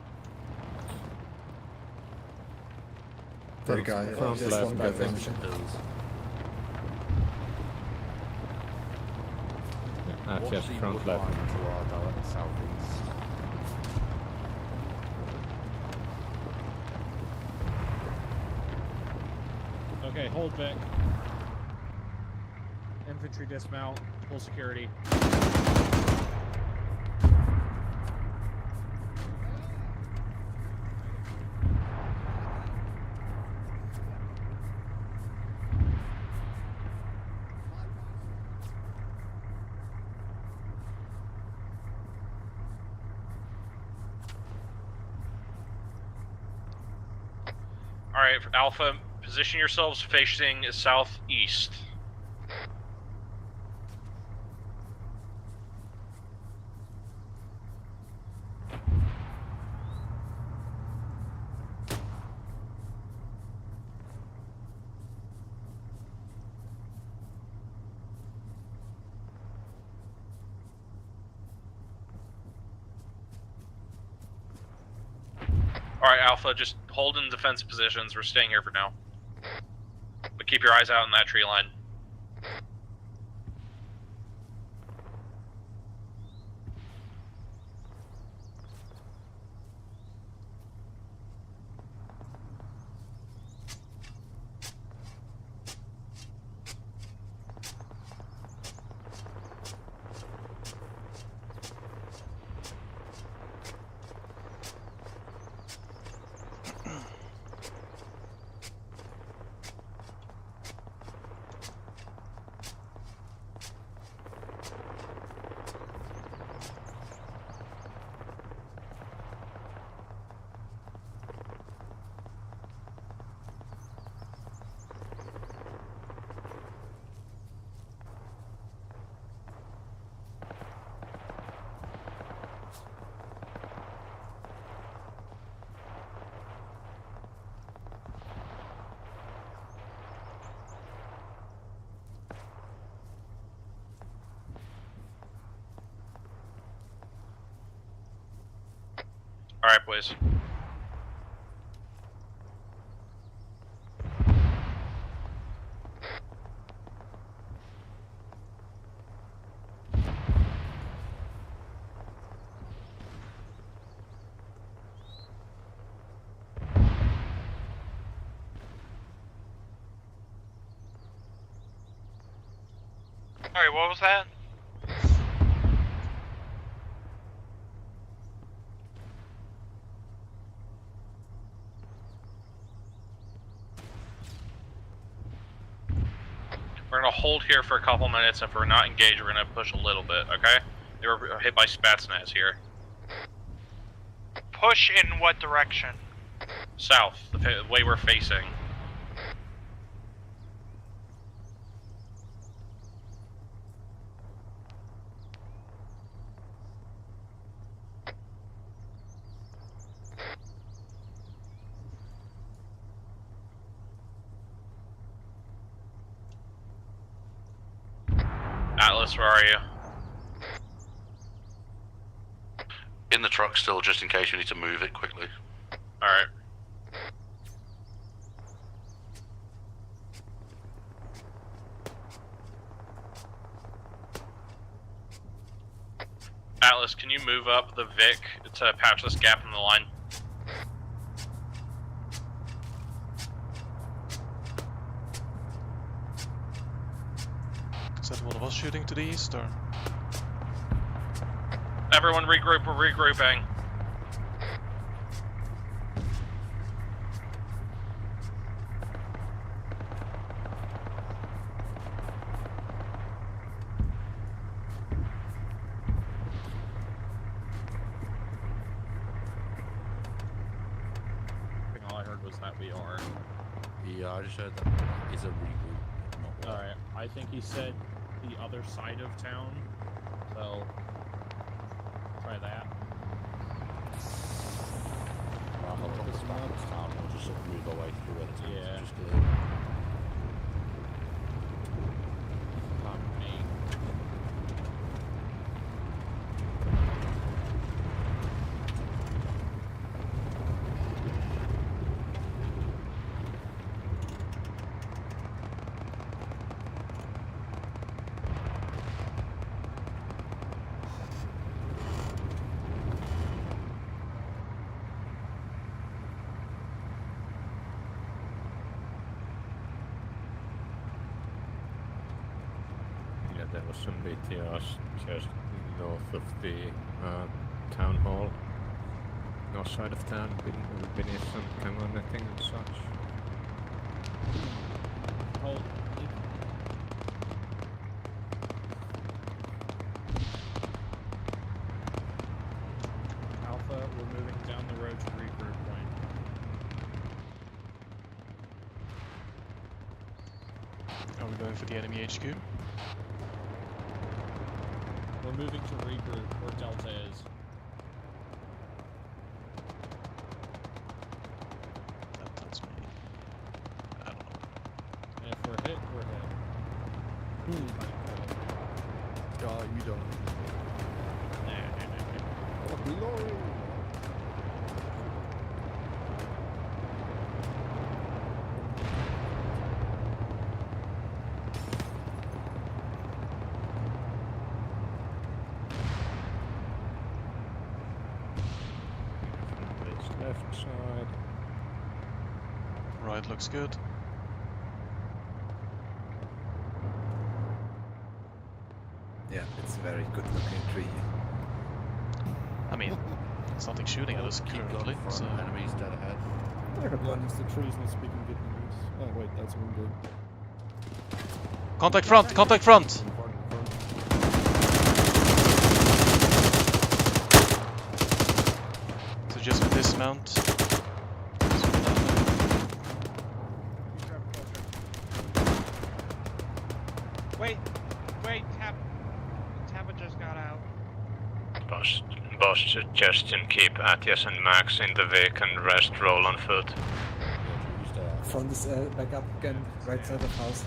That guy, just one guy finished. Just front left. To our southeast. Okay, hold Vic. Infantry dismount. Full security. Alright, Alpha, position yourselves facing southeast. Alright, Alpha, just hold in defensive positions. We're staying here for now. But keep your eyes out in that tree line. Alright, boys. Alright, what was that? We're gonna hold here for a couple minutes. If we're not engaged, we're gonna push a little bit, okay? They were hit by Spatsnaz here. Push in what direction? South, the way we're facing. Atlas, where are you? In the truck still, just in case you need to move it quickly. Alright. Atlas, can you move up the Vic to patch this gap in the line? Is that one of us shooting to the east, or? Everyone regroup, we're regrouping. was that we are. Yeah, I just heard that is a regroup. Alright, I think he said the other side of town, so try that. I'll drop this back to town and we'll just sort of move our way through where the town's Yeah. just clear. Yeah, there was some BTRs just north of the town hall, north side of town, beneath some camo netting and such. Hold. Alpha, we're moving down the road to regroup point. Are we going for the enemy HQ? We're moving to regroup where Delta is. That's me. I don't know. And if we're hit, we're hit. Yeah, you don't. Oh, glory! Left side. Right looks good. Yeah, it's a very good looking tree. I mean, it's nothing shooting at us currently, so... Enemies dead ahead. Once the tree's not speaking Vietnamese. Oh wait, that's wounded. Contact front! Contact front! So just with dismount. Wait, Tabba just got out. Boss suggestion, keep Atias and Max in the Vic and rest roll on foot. Front is back up again, right side of house.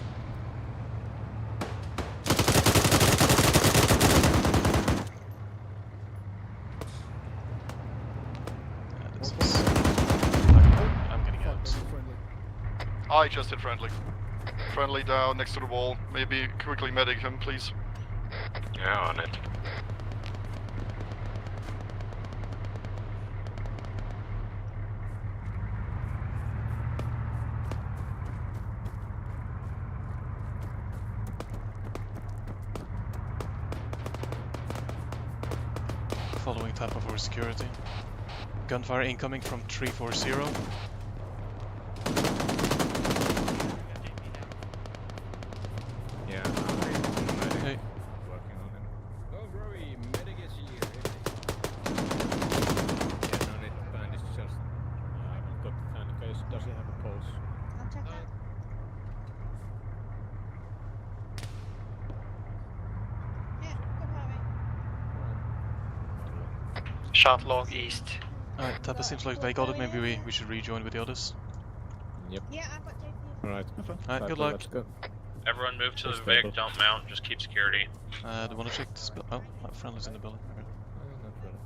I'm getting out. I just hit friendly. Friendly down next to the wall. Maybe quickly medic him, please. Yeah, on it. Following tap of our security. Gunfire incoming from 340. Yeah, Hey. working on it. Oh, Rory, medic is here. Yeah, no need to bandage, just... I haven't got the fan case. Does he have a pulse? I'll check that. Yeah, go Harvey. Shot log east. Alright, Tappa seems like they got it, maybe we should rejoin with the others. Yep. Yeah, I've got JP. Alright. Alright, good luck. Let's go. Everyone move to the Stay Vic, stable. don't mount, just keep security. Do wanna check this building? Oh, my friendly's in the building. Okay. Not really.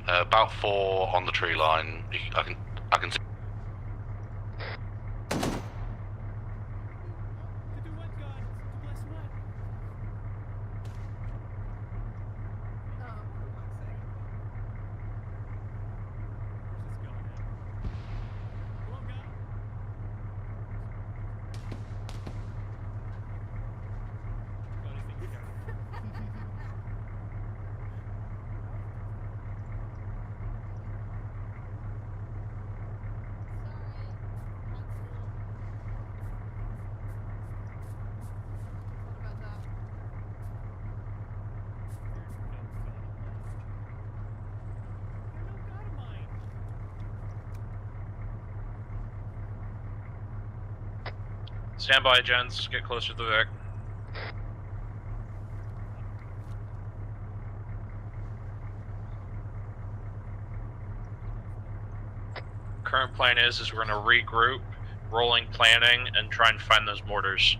About 4 on the tree line. I can see. Stand by, gents. Get closer to the Vic. Current plan is we're going to regroup, rolling planning, and try and find those mortars.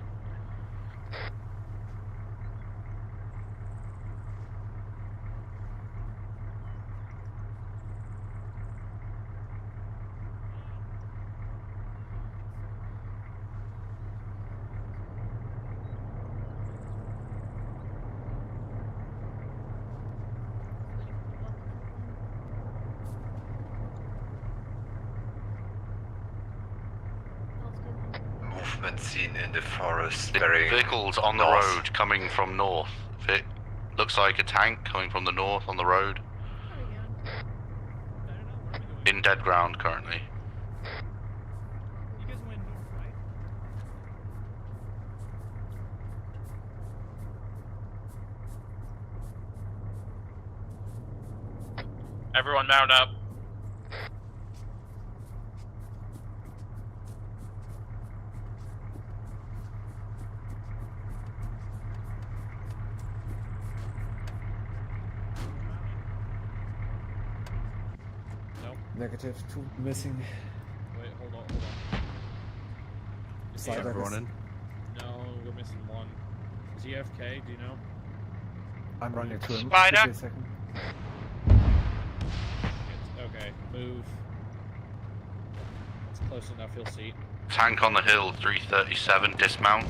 Movement seen in the forest. Vehicles on the road coming from north. It looks like a tank coming from the north on the road. In dead ground currently. Everyone mount up. Negative, 2 missing. Wait, hold on. Is everyone in? No, we're missing 1. Is he AFK? Do you know? I'm running to him. Spider? Give me a second. Okay, move. It's close enough, he'll see. Tank on the hill, 337, dismount.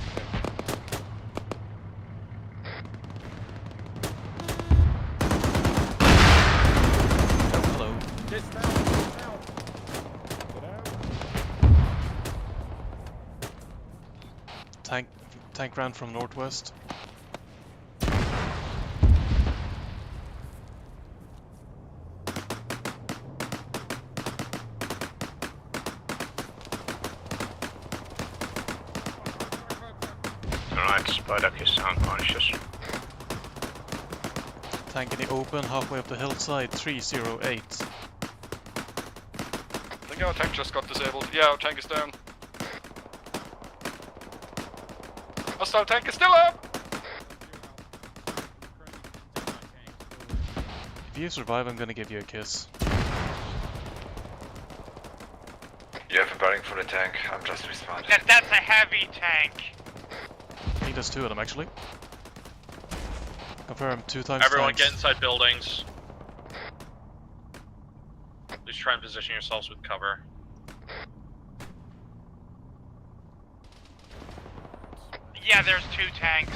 Hello. Dismount! Tank ran from northwest. Alright, Spider is unconscious. Tank in the open, halfway up the hillside, 308. I think our tank just got disabled. Yeah, our tank is down. Hostile tank is still up! If you survive, I'm gonna give you a kiss. You have a bearing for the tank. I'm just responding. Yeah, that's a heavy tank. I think there's 2 of them actually. Confirm, 2 times Everyone tanks. get inside buildings. Please try and position yourselves with cover. Yeah, there's 2 tanks,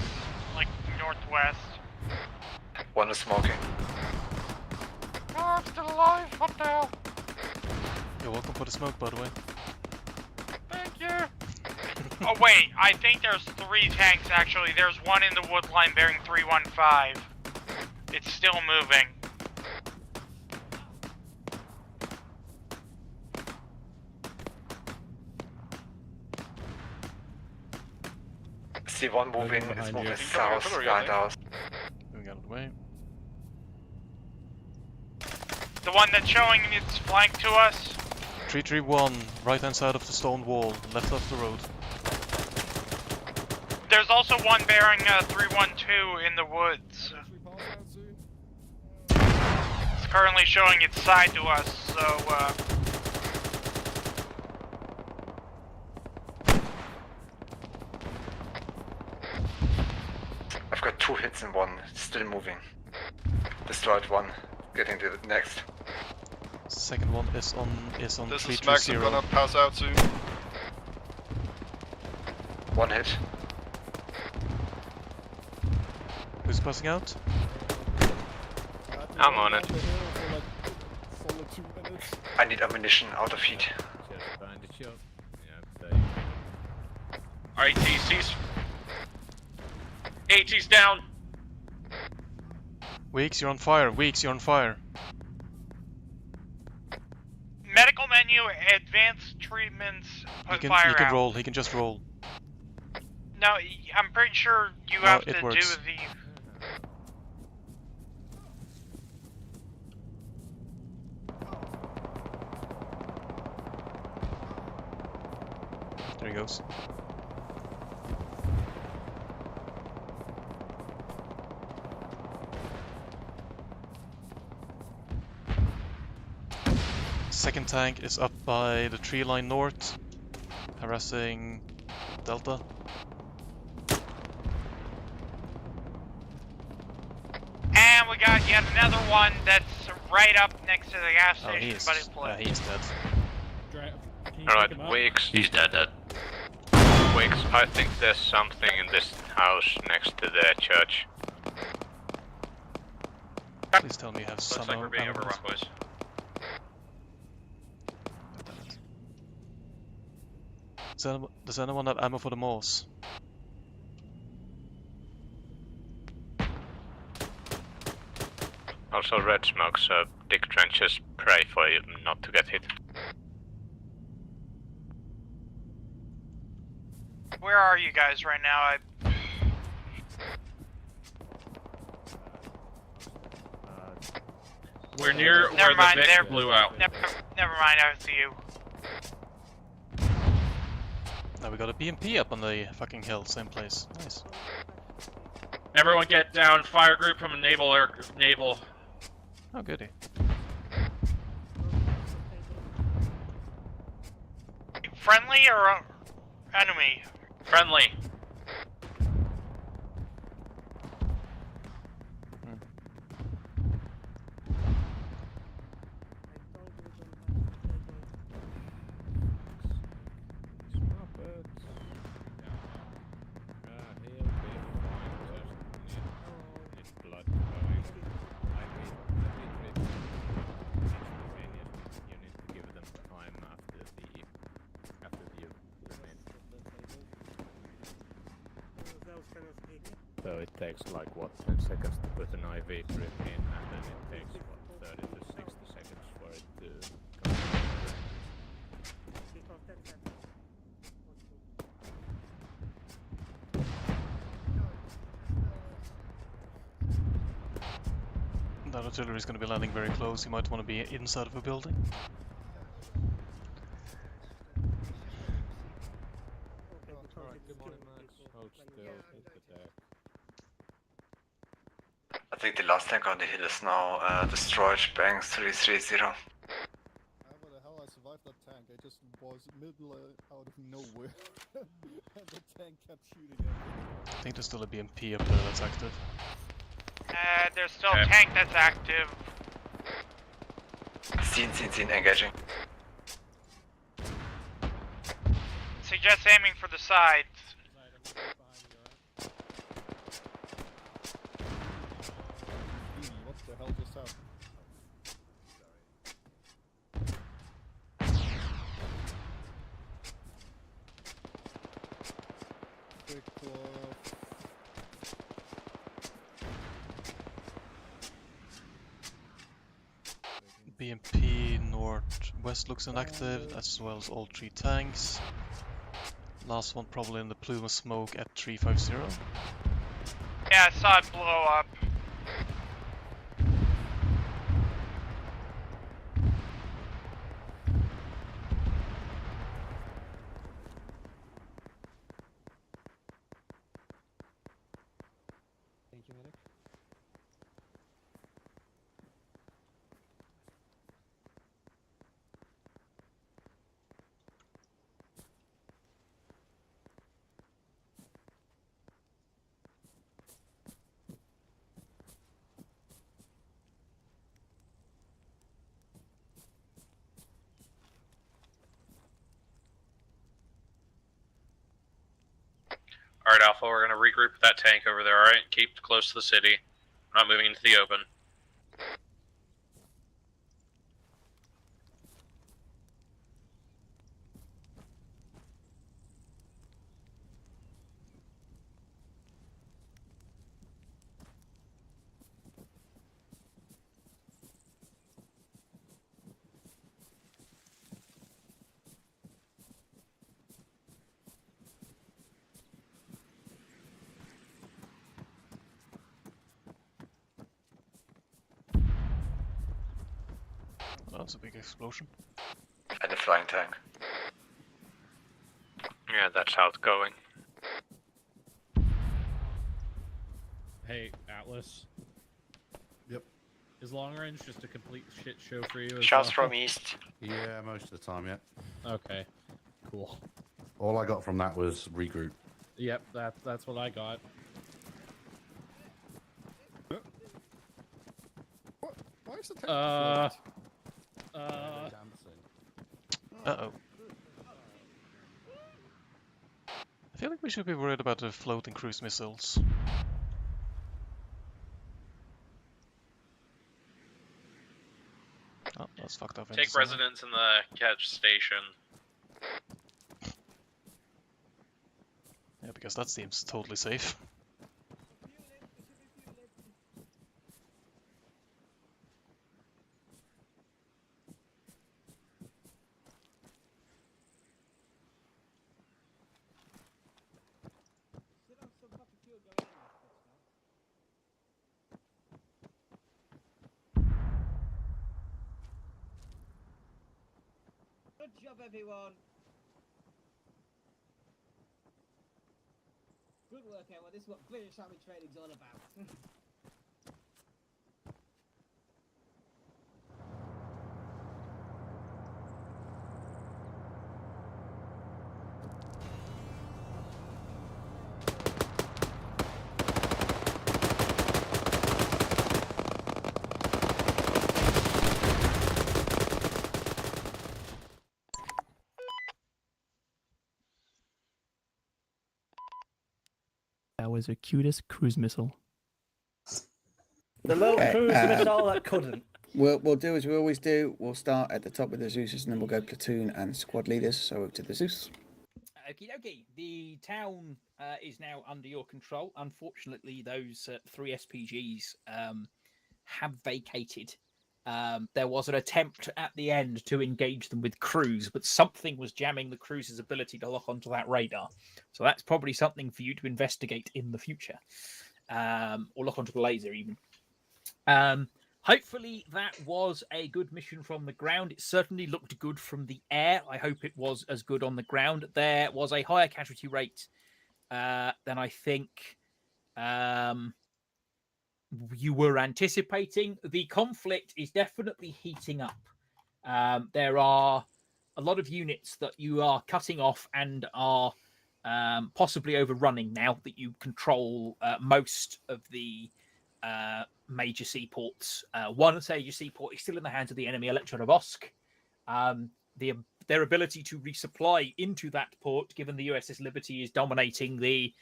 like northwest. One is smoking. Oh, I'm still alive. What the hell? You're welcome for the smoke, by the way. Thank you. Oh wait, I think there's 3 tanks actually. There's one in the wood line bearing 315. It's still moving. See one moving, it's behind moving you. south, behind us. Moving out of the way. The one that's showing its flank to us. 331, right hand side of the stone wall, left of the road. There's also one bearing 312 in the woods. It's currently showing its side to us, so I've got 2 hits in one, still moving. Destroyed one. getting to the next. Second one is on This is 320. Max, I'm gonna pass out soon. One hit. Who's passing out? I'm on it. I need ammunition out of heat. Alright, TC's. AT's down. Weeks, you're on fire. Weeks, you're on fire. Medical menu, advanced treatments, put He fire can out. roll. He can just roll. No, I'm pretty sure you No, have it to works. do the... There he goes. Second tank is up by the tree line north, harassing Delta. And we got yet another one that's right up next to the gas Oh, station, but it blew. he's dead. Alright, Weeks. He's dead. Weeks, I think there's something in this house next to the church. Please tell me you have Looks some like we're being ammo. overrun, boys. Does anyone have ammo for the Morse? Also red smoke, so Dick trenches pray for you not to get hit. Where are you guys right now? We're near Never where mind, the there- Vic blew out. Never mind, I see you. Now we got a BMP up on the fucking hill, same place. Nice. Everyone get down. Fire group from naval. Oh, goody. Friendly or enemy? Friendly. So it takes like what, 10 seconds to put an IV drip in, and then it takes what, 30 to 60 seconds for it to come to That artillery is going to be landing very close. You might want to be inside of a building. I think the last tank on the hill is now destroyed. Bang 330. How the hell I survived that tank? I just was middle out of nowhere. And the tank kept shooting at me. I think there's still a BMP up there that's active. There's still a tank that's active. Seen, engaging. Suggest aiming for the sides. What the hell just happened? Quick BMP northwest looks inactive, as well as all 3 tanks. Last one probably in the plume of smoke at 350. Yeah, I saw it blow up. Thank you, medic. Alright, Alpha, we're gonna regroup with that tank over there, alright? Keep close to the city. We're not moving into the open. That was a big explosion. And the flying tank. Yeah, that's how it's going. Hey, Atlas. Yep. Is long range just a complete shit show for you? As Shots well? from east. Yeah, most of the time, yeah. Okay, cool. All I got from that was regroup. Yep, that's what I got. Why is the tank Uh-oh. I feel like we should be worried about the floating cruise missiles. Oh, that's fucked up. Take residence in the catch station. Yeah, because that seems totally safe. Good job, everyone. Good work, everyone. This is what British Army training's all about. That was the cutest cruise missile. The little Okay, cruise missile that couldn't. We'll do as we always do. We'll start at the top with the Zeus's, and then we'll go platoon and squad leaders. So to the Zeus. Okie dokie. The town is now under your control. Unfortunately, those 3 SPGs have vacated. There was an attempt at the end to engage them with cruise, but something was jamming the cruise's ability to lock onto that radar. So that's probably something for you to investigate in the future, or lock onto the laser even. Hopefully that was a good mission from the ground. It certainly looked good from the air. I hope it was as good on the ground. There was a higher casualty rate than I think you were anticipating. The conflict is definitely heating up. There are a lot of units that you are cutting off and are possibly overrunning now that you control most of the major seaports. One major seaport is still in the hands of the enemy, Elektronovosk. Their ability to resupply into that port, given the USS Liberty is dominating the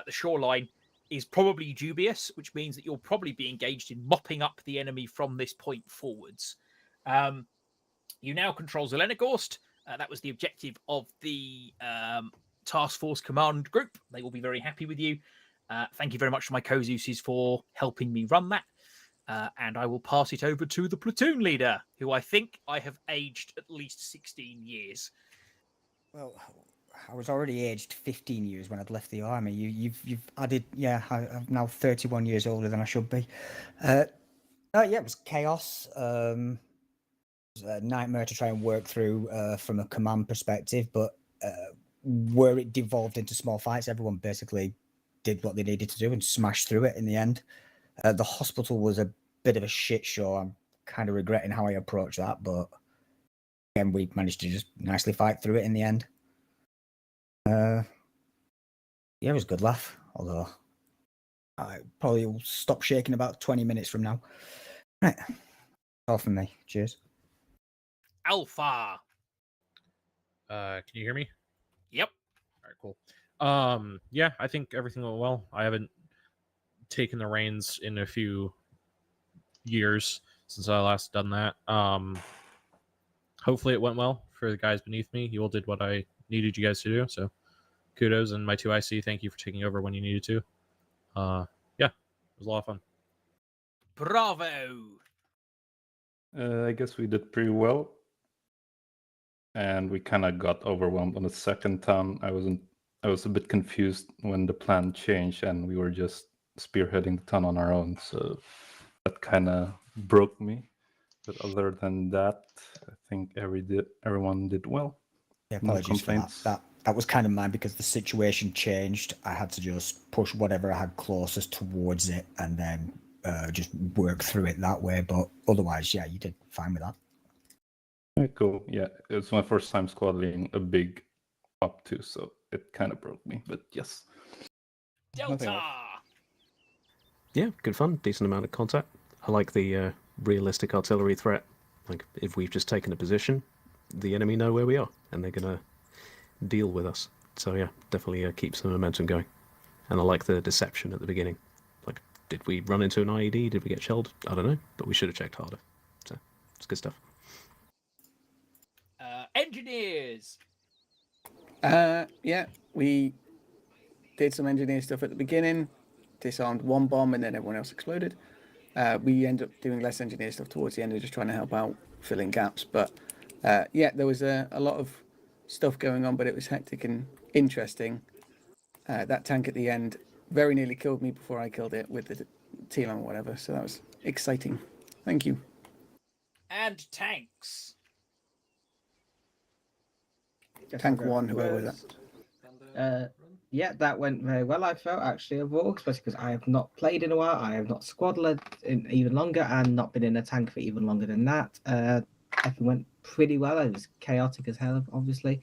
shoreline, is probably dubious, which means that you'll probably be engaged in mopping up the enemy from this point forwards. You now control Zelenogorsk. That was the objective of the Task Force Command Group. They will be very happy with you. Thank you very much to my co-Zeuses for helping me run that. And I will pass it over to the platoon leader, who I think I have aged at least 16 years. Well, I was already aged 15 years when I'd left the army. You've added, yeah, I'm now 31 years older than I should be. Yeah, it was chaos. It was a nightmare to try and work through from a command perspective, but where it devolved into small fights, everyone basically did what they needed to do and smashed through it in the end. The hospital was a bit of a shit show. I'm kind of regretting how I approached that, but again, we managed to just nicely fight through it in the end. Yeah, it was a good laugh, although I probably will stop shaking about 20 minutes from now. Right, all from me. Cheers. Alpha. Can you hear me? Yep. All right, cool. Yeah, I think everything went well. I haven't taken the reins in a few years since I last done that. Hopefully it went well for the guys beneath me. You all did what I needed you guys to do, so kudos. And my 2IC, thank you for taking over when you needed to. Yeah, it was a lot of fun. Bravo! I guess we did pretty well. And we kind of got overwhelmed on the second ton. I was a bit confused when the plan changed and we were just spearheading the ton on our own. So that kind of broke me. But other than that, I think everyone did well. Yeah, No apologies for that. complaints. That was kind of mine because the situation changed. I had to just push whatever I had closest towards it and then just work through it that way. But otherwise, yeah, you did fine with that. Yeah, cool. Yeah, it's my first time squad leading a big up too, so it kind of broke me. But yes. Delta! Yeah, good fun. Decent amount of contact. I like the realistic artillery threat. Like, if we've just taken a position, the enemy know where we are, and they're going to deal with us. So yeah, definitely keeps the momentum going. And I like the deception at the beginning. Like, did we run into an IED? Did we get shelled? I don't know, but we should have checked harder. So, it's good stuff. Engineers! Yeah, we did some engineer stuff at the beginning, disarmed one bomb, and then everyone else exploded. We ended up doing less engineer stuff towards the end, just trying to help out, filling gaps. But yeah, there was a lot of stuff going on, but it was hectic and interesting. That tank at the end very nearly killed me before I killed it with the T-Lam or whatever, so that was exciting. Thank you. And tanks. Tank 1, whoever was that. Yeah, that went very well, I felt, actually, overall, especially because I have not played in a while. I have not squad led in even longer and not been in a tank for even longer than that. Everything went pretty well. It was chaotic as hell, obviously.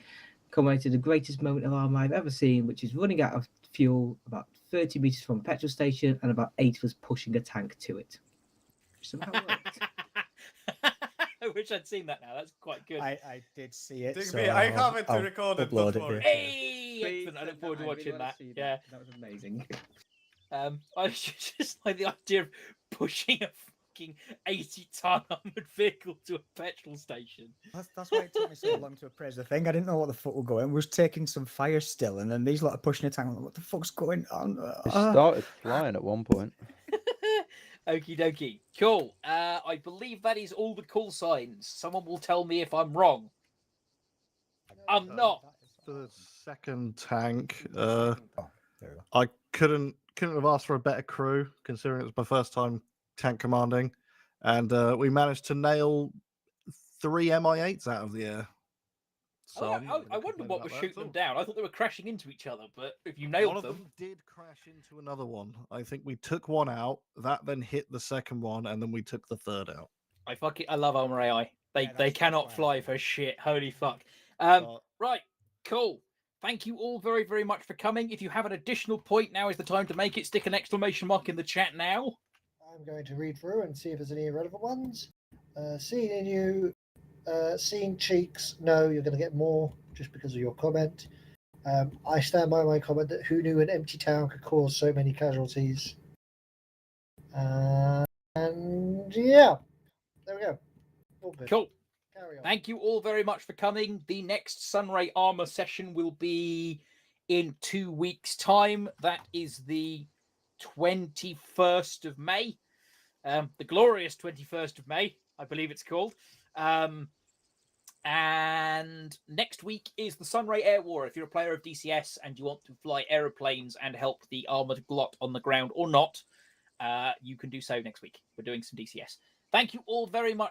Culminated the greatest moment of Arma I've ever seen, which is running out of fuel about 30 meters from a petrol station and about 8 of us pushing a tank to it. Somehow worked. I wish I'd seen that now. That's quite good. I did see it. Digbys, So I have it I'll recorded. upload Don't it worry. here. Hey! Excellent. I look forward to watching that. Yeah. That was amazing. I just like the idea of pushing a fucking 80-ton armored vehicle to a petrol station. That's why it took me so long to appraise the thing. I didn't know what the fuck was going. We was taking some fire still, and then these lot are pushing a tank. I'm like, what the fuck's going on? It started flying at one point. Okie dokie. Cool. I believe that is all the call signs. Someone will tell me if I'm wrong. I'm not. The second tank, I couldn't have asked for a better crew, considering it was my first time tank commanding, and we managed to nail 3 MI8s out of the air. So I wondered what was shooting them down. I thought they were crashing into each other, but if you nailed one of them did crash into another one. I think we took one out, that then hit the second one, and then we took the third out. I love Arma AI. They cannot fly for shit. Holy fuck. Right, cool. Thank you all very, very much for coming. If you have an additional point, now is the time to make it. Stick an exclamation mark in the chat now. I'm going to read through and see if there's any irrelevant ones. Seeing in you, seeing cheeks, no, you're going to get more just because of your comment. I stand by my comment that who knew an empty town could cause so many casualties. And yeah, there we go. All good. Cool. Carry on. Thank you all very much for coming. The next Sunray Armor session will be in 2 weeks' time. That is the 21st of May. The glorious 21st of May, I believe it's called. And next week is the Sunray Air War. If you're a player of DCS and you want to fly aeroplanes and help the armored glot on the ground or not, you can do so next week. We're doing some DCS. Thank you all very much